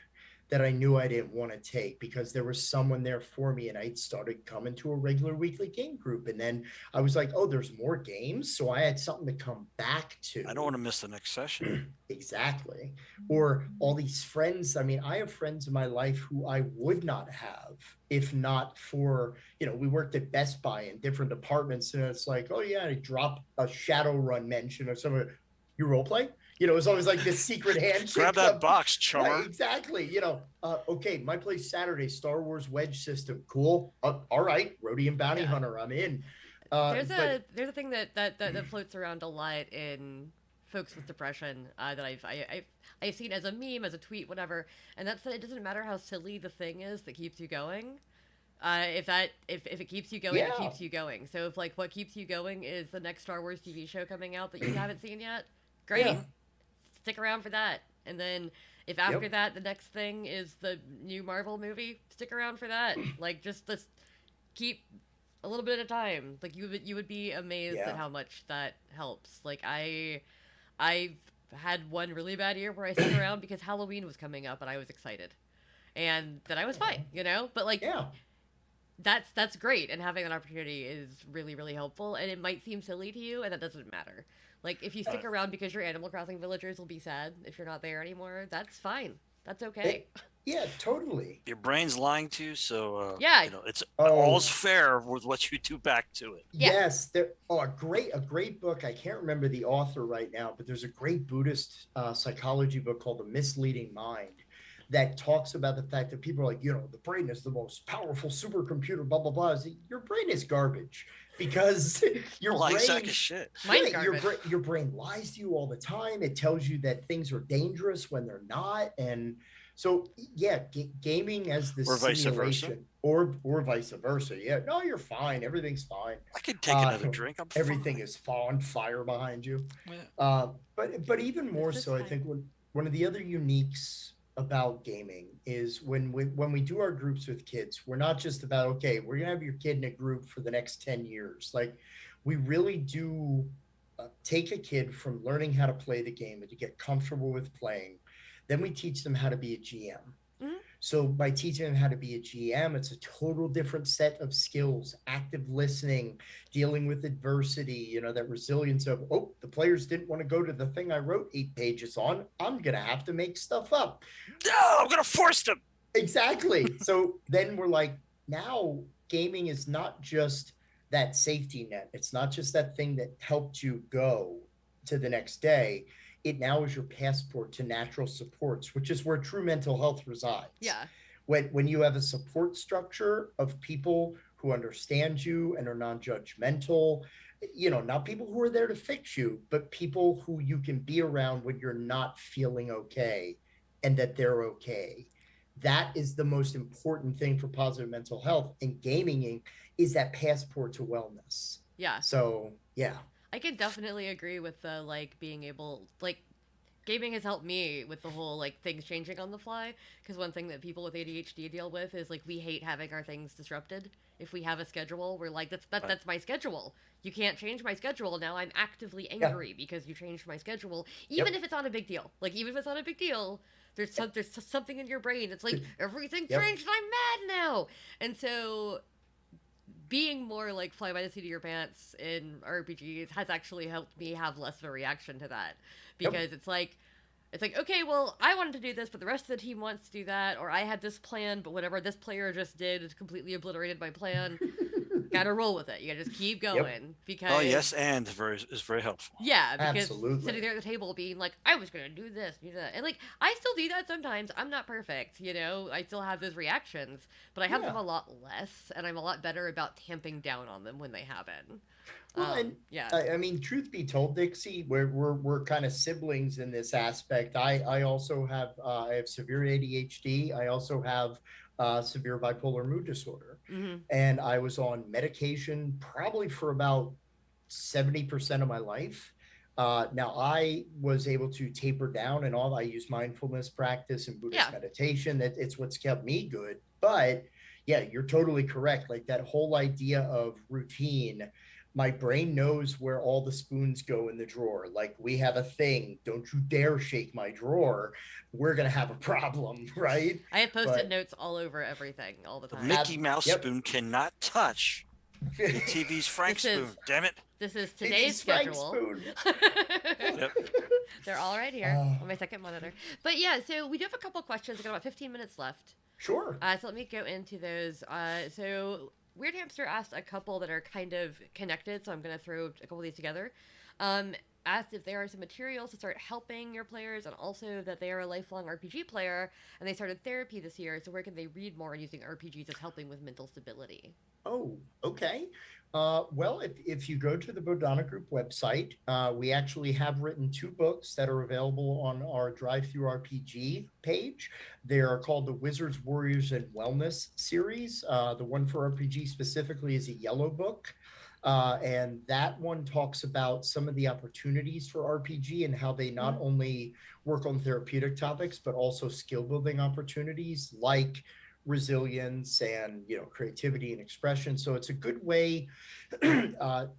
that I knew I didn't want to take, because there was someone there for me, and I started coming to a regular weekly game group. And then I was like, oh, there's more games. So I had something to come back to. I don't want to miss the next session. Exactly. Or all these friends. I mean, I have friends in my life who I would not have if not for, we worked at Best Buy in different departments, and it's like, oh yeah, I drop a Shadowrun mention or something. You role play? It's always like this secret handshake. Grab that box, chummer. Right, exactly. Okay, my place Saturday, Star Wars Wedge system. Cool. All right, Rhodium Bounty Hunter, I'm in. There's a thing that floats around a lot in folks with depression that I've seen as a meme, as a tweet, whatever, and that's that it doesn't matter how silly the thing is that keeps you going. If it keeps you going, it keeps you going. So if like what keeps you going is the next Star Wars TV show coming out that you haven't seen yet, great. Yeah. Stick around for that. And then if after that the next thing is the new Marvel movie, stick around for that. Like just keep a little bit at a time. Like you would be amazed at how much that helps. Like I've had one really bad year where I stuck around because Halloween was coming up and I was excited. And then I was fine, But like that's great, and having that opportunity is really, really helpful, and it might seem silly to you, and that doesn't matter. Like, if you stick around because your Animal Crossing villagers will be sad if you're not there anymore, that's fine. That's okay. Yeah, totally. Your brain's lying to you, so Yeah. it's Oh. all's fair with what you do back to it. Yeah. Yes, there. Oh, a great book. I can't remember the author right now, but there's a great Buddhist psychology book called The Misleading Mind that talks about the fact that people are like, the brain is the most powerful supercomputer, blah blah blah. Your brain is garbage because your Like brain sack of shit. Mine's yeah, garbage. your brain lies to you all the time. It tells you that things are dangerous when they're not, and so yeah, gaming as this Or vice versa. simulation, or vice versa. Yeah, no, you're fine. Everything's fine. I could take another drink. I'm Everything fine. is on fire behind you. Yeah. But even more This is so, I fine. think one of the other uniques about gaming is when we do our groups with kids, we're not just about, okay, we're gonna have your kid in a group for the next 10 years. Like, we really do take a kid from learning how to play the game and to get comfortable with playing. Then we teach them how to be a GM. Mhm. So by teaching them how to be a GM, it's a total different set of skills: active listening, dealing with adversity, that resilience of, oh, the players didn't want to go to the thing I wrote 8 pages on. I'm going to have to make stuff up. No, I'm going to force them. Exactly. So then we're like, now gaming is not just that safety net. It's not just that thing that helped you go to the next day. It now is your passport to natural supports, which is where true mental health resides. Yeah. When you have a support structure of people who understand you and are non-judgmental, not people who are there to fix you, but people who you can be around when you're not feeling okay, and that they're okay. That is the most important thing for positive mental health. And gaming is that passport to wellness. Yeah. So, yeah. I can definitely agree with the being able gaming has helped me with the whole things changing on the fly, because one thing that people with ADHD deal with is we hate having our things disrupted. If we have a schedule, we're like, that's my schedule. You can't change my schedule. Now I'm actively angry because you changed my schedule, even if it's not a big deal. Even if it's not a big deal, there's something in your brain that's like, everything changed and I'm mad now. And so being more fly by the seat of your pants in RPGs has actually helped me have less of a reaction to that, because it's like, okay, well, I wanted to do this, but the rest of the team wants to do that, or I had this plan, but whatever this player just did has completely obliterated my plan. Gotta roll with it. You gotta just keep going, because yes, and is very helpful. Yeah, because Absolutely. sitting there at the table being like, I was gonna do this, do that, and I still do that sometimes. I'm not perfect, I still have those reactions, but I have them a lot less, and I'm a lot better about tamping down on them when they happen. Well, I mean, truth be told, Dixie, we're kind of siblings in this aspect. I also have I have severe ADHD. I also have severe bipolar mood disorder, and I was on medication probably for about 70% of my life. Now I was able to taper down and all. I use mindfulness practice and Buddhist meditation. It's what's kept me good. But yeah, you're totally correct. Like, that whole idea of routine. My brain knows where all the spoons go in the drawer. Like, we have a thing. Don't you dare shake my drawer. We're going to have a problem, right? I have post-it notes all over everything all the The time. Mickey Mouse spoon cannot touch the TV's Frank spoon. Damn it. This is today's schedule. They're all right here on my second monitor. But yeah, so we do have a couple questions. We've got about 15 minutes left. Sure. So let me go into those. So Weird Hamster asked a couple that are kind of connected, so I'm going to throw a couple of these together. Asked if there are some materials to start helping your players, and also that they are a lifelong RPG player, and they started therapy this year, so where can they read more on using RPGs as helping with mental stability? Oh, okay. Well, if you go to the Bodhana Group website, we actually have written 2 books that are available on our Drive-Thru RPG page. They are called the Wizards, Warriors, and Wellness series. The one for RPG specifically is a yellow book. And that one talks about some of the opportunities for RPG and how they not only work on therapeutic topics, but also skill building opportunities like resilience and creativity and expression. So it's a good way to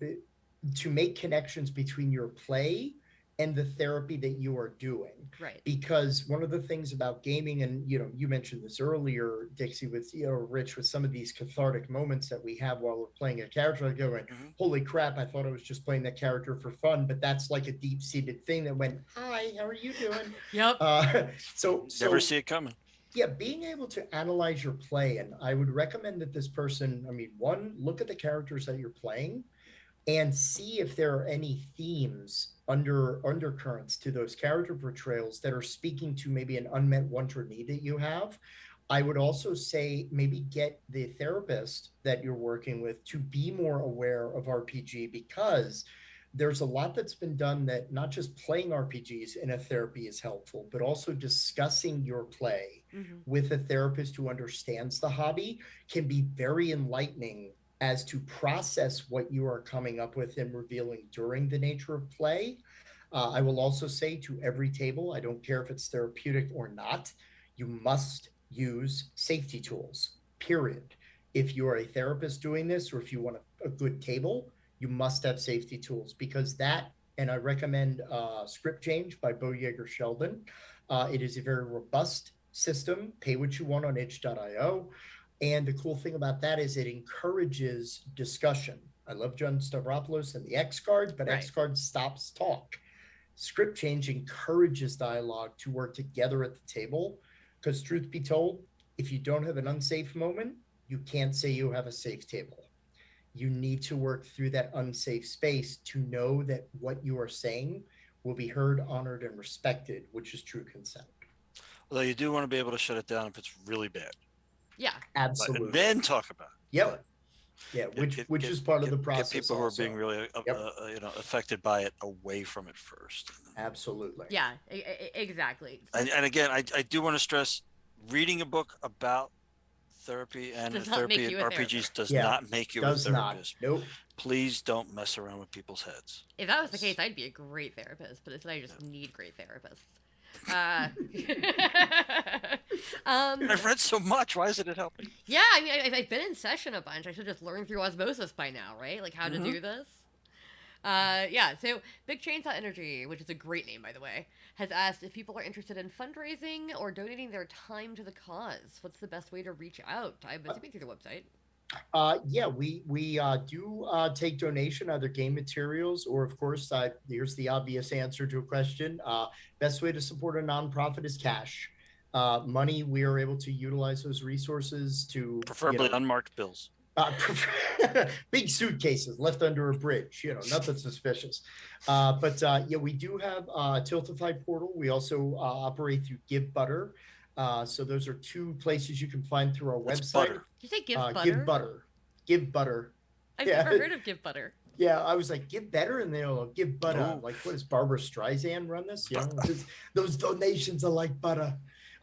make connections between your play and the therapy that you are doing. Right. Because one of the things about gaming, and you mentioned this earlier, Dixie, with Rich, with some of these cathartic moments that we have while we're playing a character, like going, holy crap, I thought I was just playing that character for fun, but that's like a deep-seated thing that went, hi, how are you doing? Yep. So never see it coming. Yeah, being able to analyze your play. And I would recommend that this person, I mean, one, look at the characters that you're playing and see if there are any themes undercurrents to those character portrayals that are speaking to maybe an unmet want or need that you have. I would also say maybe get the therapist that you're working with to be more aware of RPG, because there's a lot that's been done that not just playing RPGs in a therapy is helpful, but also discussing your play with a therapist who understands the hobby can be very enlightening as to process what you are coming up with and revealing during the nature of play. I will also say to every table, I don't care if it's therapeutic or not, you must use safety tools, period. If you're a therapist doing this, or if you want a good table, you must have safety tools, because that, and I recommend Script Change by Bo Yeager Sheldon. It is a very robust system. Pay what you want on itch.io. And the cool thing about that is it encourages discussion. I love John Stavropoulos and the X card, but X card stops talk. Script Change encourages dialogue to work together at the table, because truth be told, if you don't have an unsafe moment, you can't say you have a safe table. You need to work through that unsafe space to know that what you are saying will be heard, honored, and respected, which is true consent. Although you do want to be able to shut it down if it's really bad. Yeah, absolutely. And then talk about it. Yep. Yeah, which is part of the process. Get people who are being really, affected by it away from it first. Absolutely. Yeah, exactly. And again, I do want to stress, reading a book about therapy and therapy and RPGs does not make you a therapist. Nope. Please don't mess around with people's heads. If that was the case, I'd be a great therapist, but instead I just need great therapists. I've read so much. Why isn't it helping? Yeah, I mean, I've been in session a bunch. I should just learn through osmosis by now, right? Like how to do this. Yeah, so Big Chainsaw Energy, which is a great name, by the way, has asked if people are interested in fundraising or donating their time to the cause. What's the best way to reach out? I'm assuming through the website. Yeah, we do take donation, either game materials or, of course, here's the obvious answer to a question. Best way to support a nonprofit is cash. Money, we are able to utilize those resources to preferably unmarked bills. Big suitcases left under a bridge, nothing suspicious. But yeah, we do have a Tiltify portal. We also operate through Give Butter. So those are two places you can find through our website. Butter. Did you say Give Butter? Give Butter. Give Butter. I've never heard of Give Butter. Yeah, I was like, Give Better, and they'll give butter. Ooh. Like, what does Barbara Streisand run this? Those donations are like butter.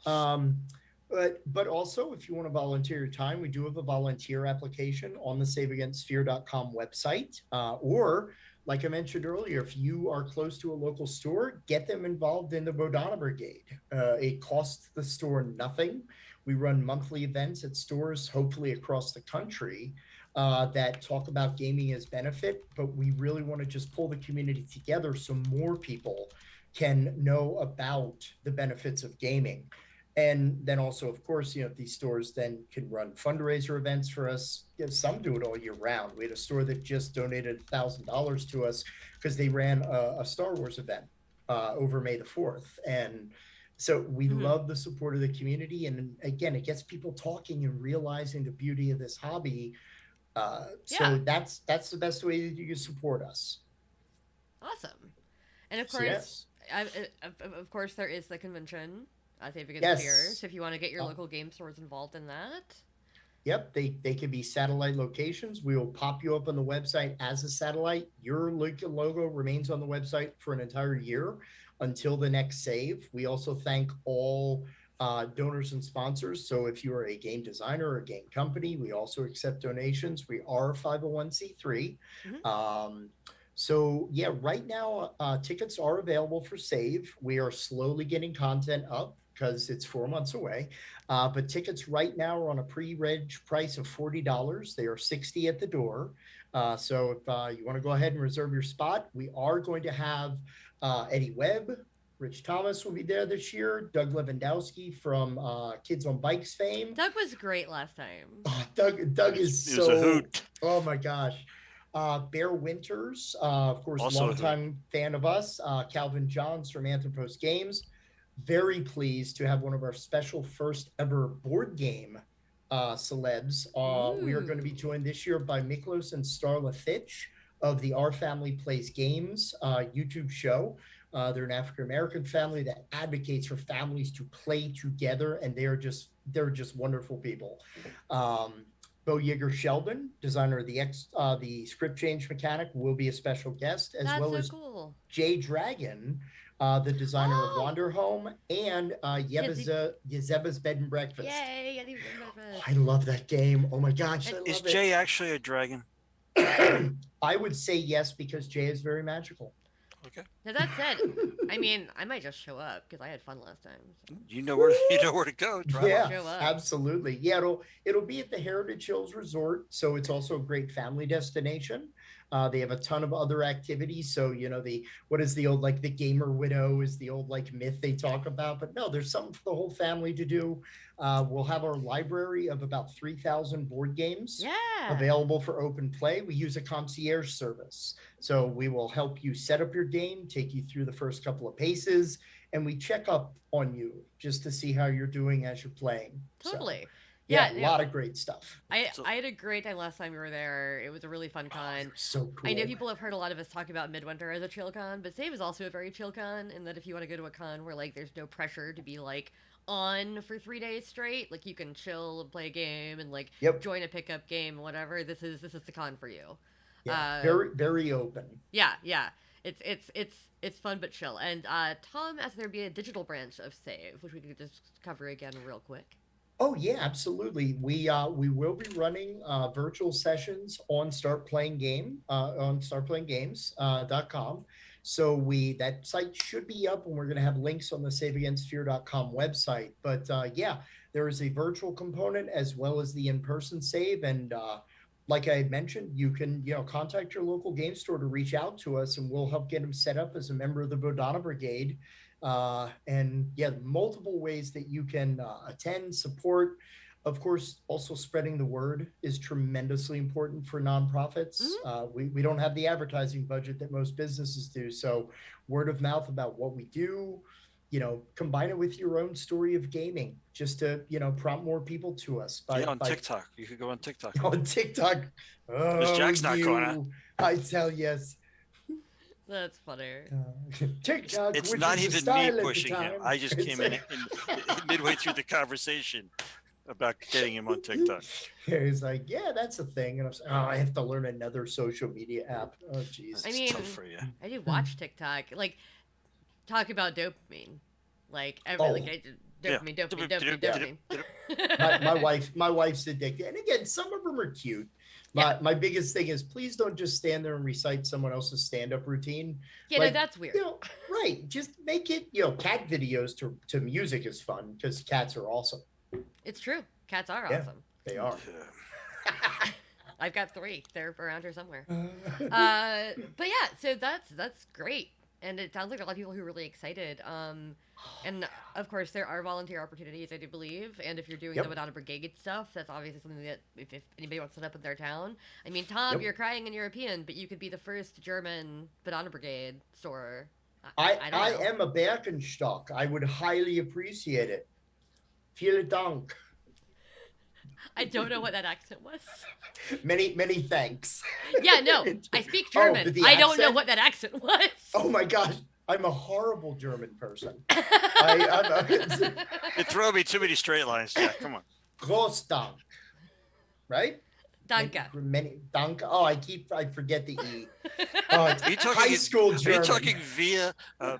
But also, if you want to volunteer your time, we do have a volunteer application on the SaveAgainstFear.com website. Or, like I mentioned earlier, if you are close to a local store, get them involved in the Bodhana Brigade. It costs the store nothing. We run monthly events at stores, hopefully across the country, that talk about gaming as benefit. But we really want to just pull the community together so more people can know about the benefits of gaming. And then also, of course, these stores then can run fundraiser events for us. Some do it all year round. We had a store that just donated $1,000 to us because they ran a Star Wars event over May the 4th. And so we love the support of the community. And again, it gets people talking and realizing the beauty of this hobby. So that's the best way that you can support us. Awesome. And of course, of course, there is the convention. Save Against Fear. So if you want to get your local game stores involved in that. Yep, they can be satellite locations. We will pop you up on the website as a satellite. Your logo remains on the website for an entire year until the next save. We also thank all donors and sponsors. So if you are a game designer or a game company, we also accept donations. We are a 501c3. So yeah, right now tickets are available for Save. We are slowly getting content up because it's 4 months away. But tickets right now are on a pre-reg price of $40. They are $60 at the door. So if you want to go ahead and reserve your spot, we are going to have Eddie Webb, Rich Thomas will be there this year, Doug Lewandowski from Kids on Bikes fame. Doug was great last time. Oh, Doug is so, a hoot. Oh my gosh. Bear Winters, of course, also longtime fan of us. Calvin Johns from Anthropos Games. very pleased to have one of our special first ever board game celebs. We are going to be joined this year by Miklos and Starla Fitch of the Our Family Plays Games YouTube show. They're an African-American family that advocates for families to play together, and they're just wonderful people. Bo Yeager Sheldon, designer of the script change mechanic, will be a special guest, as That's well so as cool. Jay Dragon, the designer of Wander Home, and Yezeba's Bed and Breakfast. Yay, Yezeba's Bed and Breakfast. I love that game. Oh my gosh, I love Is it. Jay actually a dragon? I would say yes, because Jay is very magical. Okay. Now that said, I mean, I might just show up because I had fun last time. So. You know where to go. Yeah, show up. Absolutely. Yeah, it'll be at the Heritage Hills Resort, so it's also a great family destination. They have a ton of other activities. So, what is the old, like the gamer widow is the old like myth they talk about, but no, there's something for the whole family to do. We'll have our library of about 3,000 board games available for open play. We use a concierge service. So we will help you set up your game, take you through the first couple of paces, and we check up on you just to see how you're doing as you're playing. Totally. So, yeah, a lot of great stuff. I had a great time last time we were there. It was a really fun con. So cool. I know people have heard a lot of us talk about Midwinter as a chill con, but Save is also a very chill con in that if you want to go to a con where like there's no pressure to be like on for 3 days straight, like you can chill and play a game and like join a pickup game, whatever. This is the con for you. Yeah, very very open. Yeah. It's fun but chill. And Tom asked there be a digital branch of Save, which we could just cover again real quick. Oh yeah, absolutely. We will be running virtual sessions on on startplayinggames.com. So that site should be up, and we're going to have links on the saveagainstfear.com website. But yeah, there is a virtual component as well as the in-person save. And like I had mentioned, you can contact your local game store to reach out to us, and we'll help get them set up as a member of the Bodhana Brigade. And yeah, multiple ways that you can attend, support. Of course, also spreading the word is tremendously important for nonprofits. We don't have the advertising budget that most businesses do. So word of mouth about what we do, combine it with your own story of gaming, just to, prompt more people to us. On TikTok. You could go on TikTok. On TikTok. Because Jack's not going on. I tell yes. That's funny. TikTok. It's not even me pushing him. I just came in midway through the conversation about getting him on TikTok. He's like, yeah, that's a thing. And I was like, I have to learn another social media app. Oh, jeez. I mean, tough for you. I do watch TikTok. Like, talk about dopamine. Like, dopamine. My wife's addicted. And again, some of them are cute. My biggest thing is, please don't just stand there and recite someone else's stand-up routine. Yeah, no, that's weird. Right. Just make it, cat videos to music is fun, because cats are awesome. It's true. Cats are awesome. They are. I've got 3. They're around here somewhere. But yeah, so that's great. And it sounds like a lot of people who are really excited. And of course, there are volunteer opportunities, I do believe. And if you're doing the Bodhana Brigade stuff, that's obviously something that if anybody wants to set up in their town. I mean, Tom, you're crying in European, but you could be the first German Bodhana Brigade store. I am a Berkenstock. I would highly appreciate it. Vielen Dank. I don't know what that accent was. Many thanks. Yeah, no, I speak German. I don't know what that accent was. Oh my gosh, I'm a horrible German person. You throw me too many straight lines, Jack. Come on. Groß Dank. Right? Danke. Danke. Oh, I forget the E. High school German. Are you talking via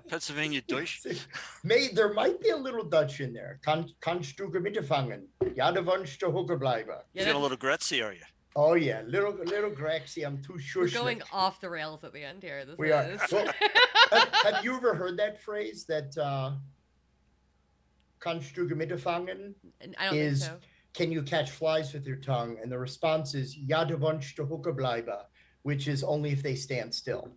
Pennsylvania Deutsch? There might be a little Dutch in there. Kannst du mitfangen? Ja, du wünschst du bleiben. You feel a little Gretzi, are you? Oh yeah, little Grexy. I'm too shushly. We're going off the rails at the end here. We are. Well, have you ever heard that phrase that kannst du mitfangen? I don't think so. Can you catch flies with your tongue? And the response is ja, du wünschst du bleiben, which is only if they stand still.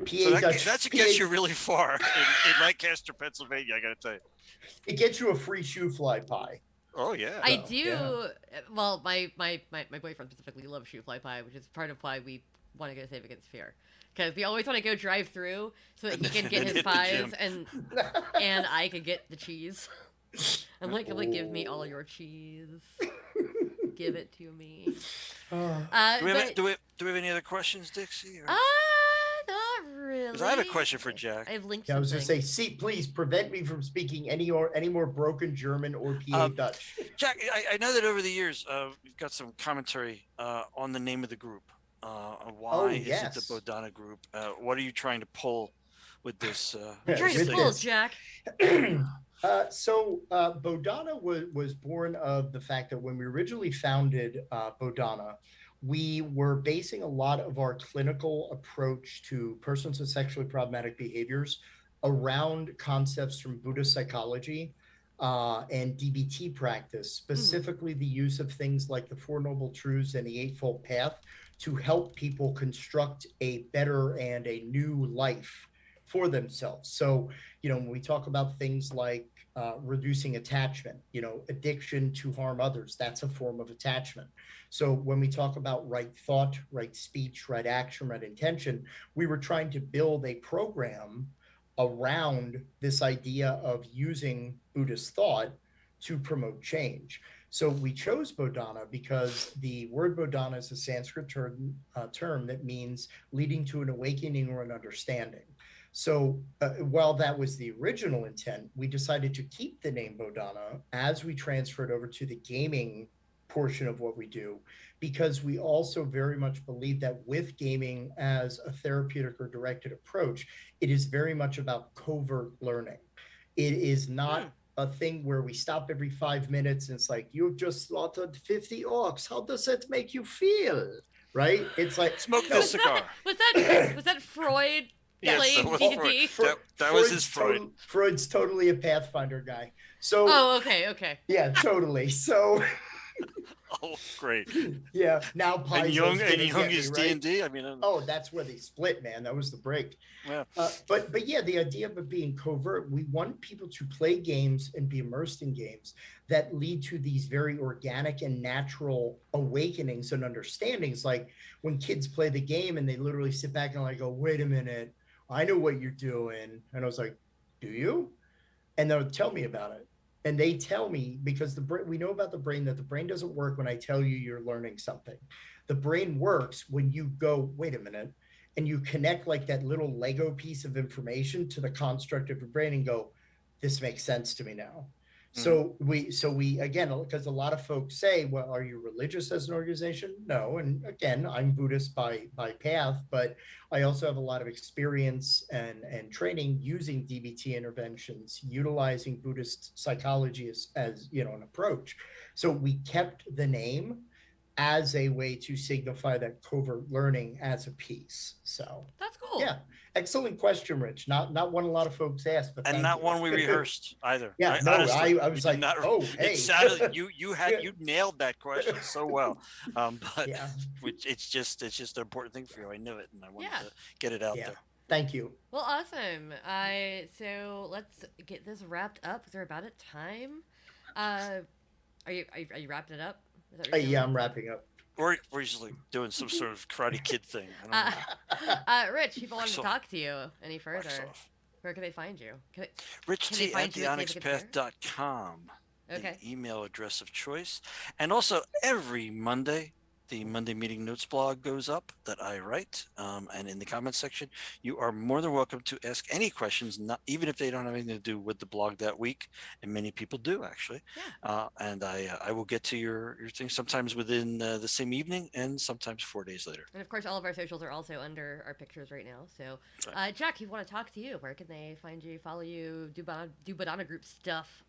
So that gets you really far in Lancaster, Pennsylvania, I got to tell you. It gets you a free shoe fly pie. Oh, yeah. I do. Yeah. Well, my boyfriend specifically loves shoe fly pie, which is part of why we want to go Save Against Fear. because we always want to go drive through so that he can get And his hit the pies gym. and I could get the cheese. I'm like, give me all your cheese. Give it to me. Do we have But do we have any other questions, Dixie? Or... not really. Because I have a question for Jack. I have linked Yeah, I was something. going to say, please prevent me from speaking any more broken German or PA Dutch. Jack, I know that over the years you've got some commentary on the name of the group. Why is it the Bodhana Group? What are you trying to pull with this? Trying to pull, Jack. So Bodhana was born of the fact that when we originally founded Bodhana, we were basing a lot of our clinical approach to persons with sexually problematic behaviors around concepts from Buddhist psychology and DBT practice, specifically the use of things like the Four Noble Truths and the Eightfold Path to help people construct a better and a new life for themselves. So, when we talk about things like reducing attachment, addiction to harm others, that's a form of attachment. So when we talk about right thought, right speech, right action, right intention, we were trying to build a program around this idea of using Buddhist thought to promote change. So we chose Bodhana because the word Bodhana is a Sanskrit term that means leading to an awakening or an understanding. So while that was the original intent, we decided to keep the name Bodhana as we transferred over to the gaming portion of what we do, because we also very much believe that with gaming as a therapeutic or directed approach, it is very much about covert learning. It is not a thing where we stop every 5 minutes and it's like, you've just slaughtered 50 orcs. How does that make you feel? Right? It's like, smoke this cigar. Was that Freud? Yes, playing D&D? That was his Freud. Freud's totally a Pathfinder guy. So. Oh, okay. Yeah, totally. So. Oh, great. Yeah. Now and Jung is D&D. I mean, that's where they split, man. That was the break. Yeah. But yeah, the idea of it being covert, we want people to play games and be immersed in games that lead to these very organic and natural awakenings and understandings. Like when kids play the game and they literally sit back and like go, wait a minute, I know what you're doing. And I was like, do you? And they'll tell me about it. And they tell me, because we know about the brain, that the brain doesn't work when I tell you you're learning something. The brain works when you go, wait a minute, and you connect like that little Lego piece of information to the construct of your brain and go, this makes sense to me now. So we again, because a lot of folks say, well, are you religious as an organization? No. And again, I'm Buddhist by path, but I also have a lot of experience and training using DBT interventions, utilizing Buddhist psychology as an approach. So we kept the name as a way to signify that covert learning as a piece. So that's cool. Yeah. Excellent question, Rich. Not one a lot of folks asked, but and not one we rehearsed either. Yeah, honestly, I was like, hey. It sounded you nailed that question so well. But it's just an important thing for you. I knew it, and I wanted to get it out there. Thank you. Well, awesome. So let's get this wrapped up. We're about at time. Are you wrapping it up? Yeah, I'm wrapping up. We're usually doing some sort of Karate Kid thing. Rich, people want to talk to you any further. Where can they find you? Rich at theonyxpath.com. Okay. The email address of choice. And also every Monday, the Monday Meeting Notes blog goes up that I write. And in the comments section, you are more than welcome to ask any questions, even if they don't have anything to do with the blog that week. And many people do, actually. Yeah. And I will get to your thing sometimes within the same evening and sometimes 4 days later. And of course, all of our socials are also under our pictures right now. So, Jack, you want to talk to you? Where can they find you, follow you, do Bodhana Group stuff?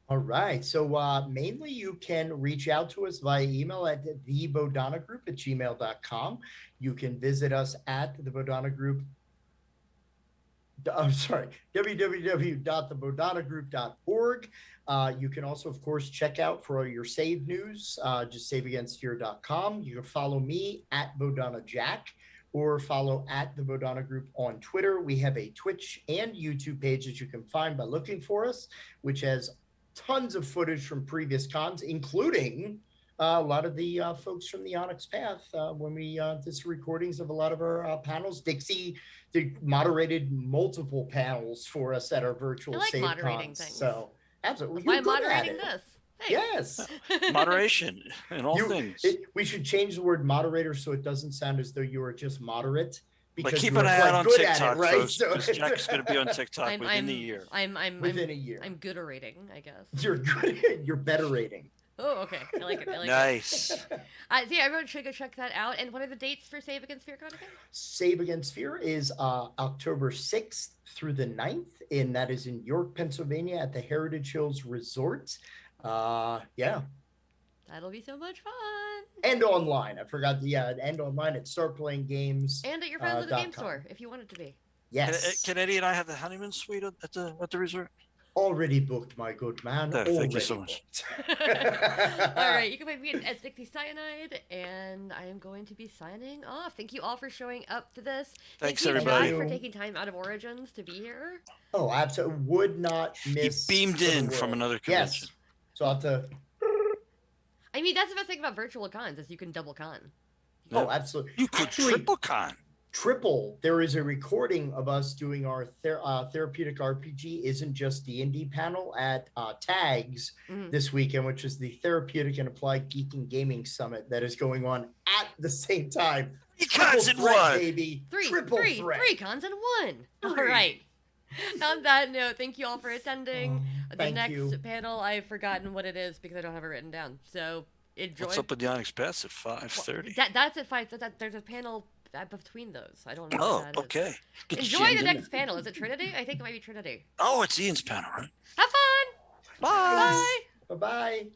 All right. So mainly you can reach out to us via email at thebodhanagroup@gmail.com. You can visit us at the Bodhana Group. I'm sorry, www.thebodhanagroup.org. You can also, of course, check out for all your save news, just saveagainstfear.com. You can follow me at Bodhana Jack, or follow at the Bodhana Group on Twitter. We have a Twitch and YouTube page that you can find by looking for us, which has tons of footage from previous cons, including A lot of the folks from the Onyx Path, when we did some recordings of a lot of our panels. Dixie moderated multiple panels for us at our I virtual like save moderating cons. things. So absolutely, That's why you're I'm good at moderating it. this. Yes. Moderation in all things. We should change the word moderator so it doesn't sound as though you are just moderate, But because keep you an are eye out quite on good at TikTok, it, right? folks, because Jack's going to be on TikTok within the year. Within a year. I'm gooderating, I guess. You're good. You're better rating. Oh, okay. I like it. I like Nice. it. So yeah, everyone should go check that out. And what are the dates for Save Against Fear Con again? Save Against Fear is October 6th through the 9th, and that is in York, Pennsylvania at the Heritage Hills Resort. Yeah. That'll be so much fun. And online. I forgot and online at Start Playing Games. And at your friendly game .com. store, if you want it to be. Yes. Can Eddie and I have the honeymoon suite at the resort? Already booked, my good man. Oh, thank you so much. All right, you can find me at Dixie Cyanide, and I am going to be signing off. Thank you all for showing up to this. Thanks, Thank you, everybody. Jack, for taking time out of Origins to be here. Oh, absolutely. Would not miss. He beamed for the in from world. another convention. Yes. So I'll have to. I mean, that's the best thing about virtual cons is you can double con. Oh, absolutely. You could triple con. Triple. There is a recording of us doing our therapeutic RPG isn't just D&D panel at Tags this weekend, which is the Therapeutic and Applied Geek and Gaming Summit that is going on at the same time. Three cons in one, baby. Three cons in one. All Three. right. On that note, thank you all for attending. The thank next you. panel, I've forgotten what it is because I don't have it written down. So enjoy. What's up with the Onyx Path at 5:30? That's at 5. There's a panel between those. I don't know. Oh, what that is. okay. Get Enjoy jammed the in next there. panel. Is it Trinity? I think it might be Trinity. Oh, it's Ian's panel, right? Have fun. Bye. Bye. Bye-bye.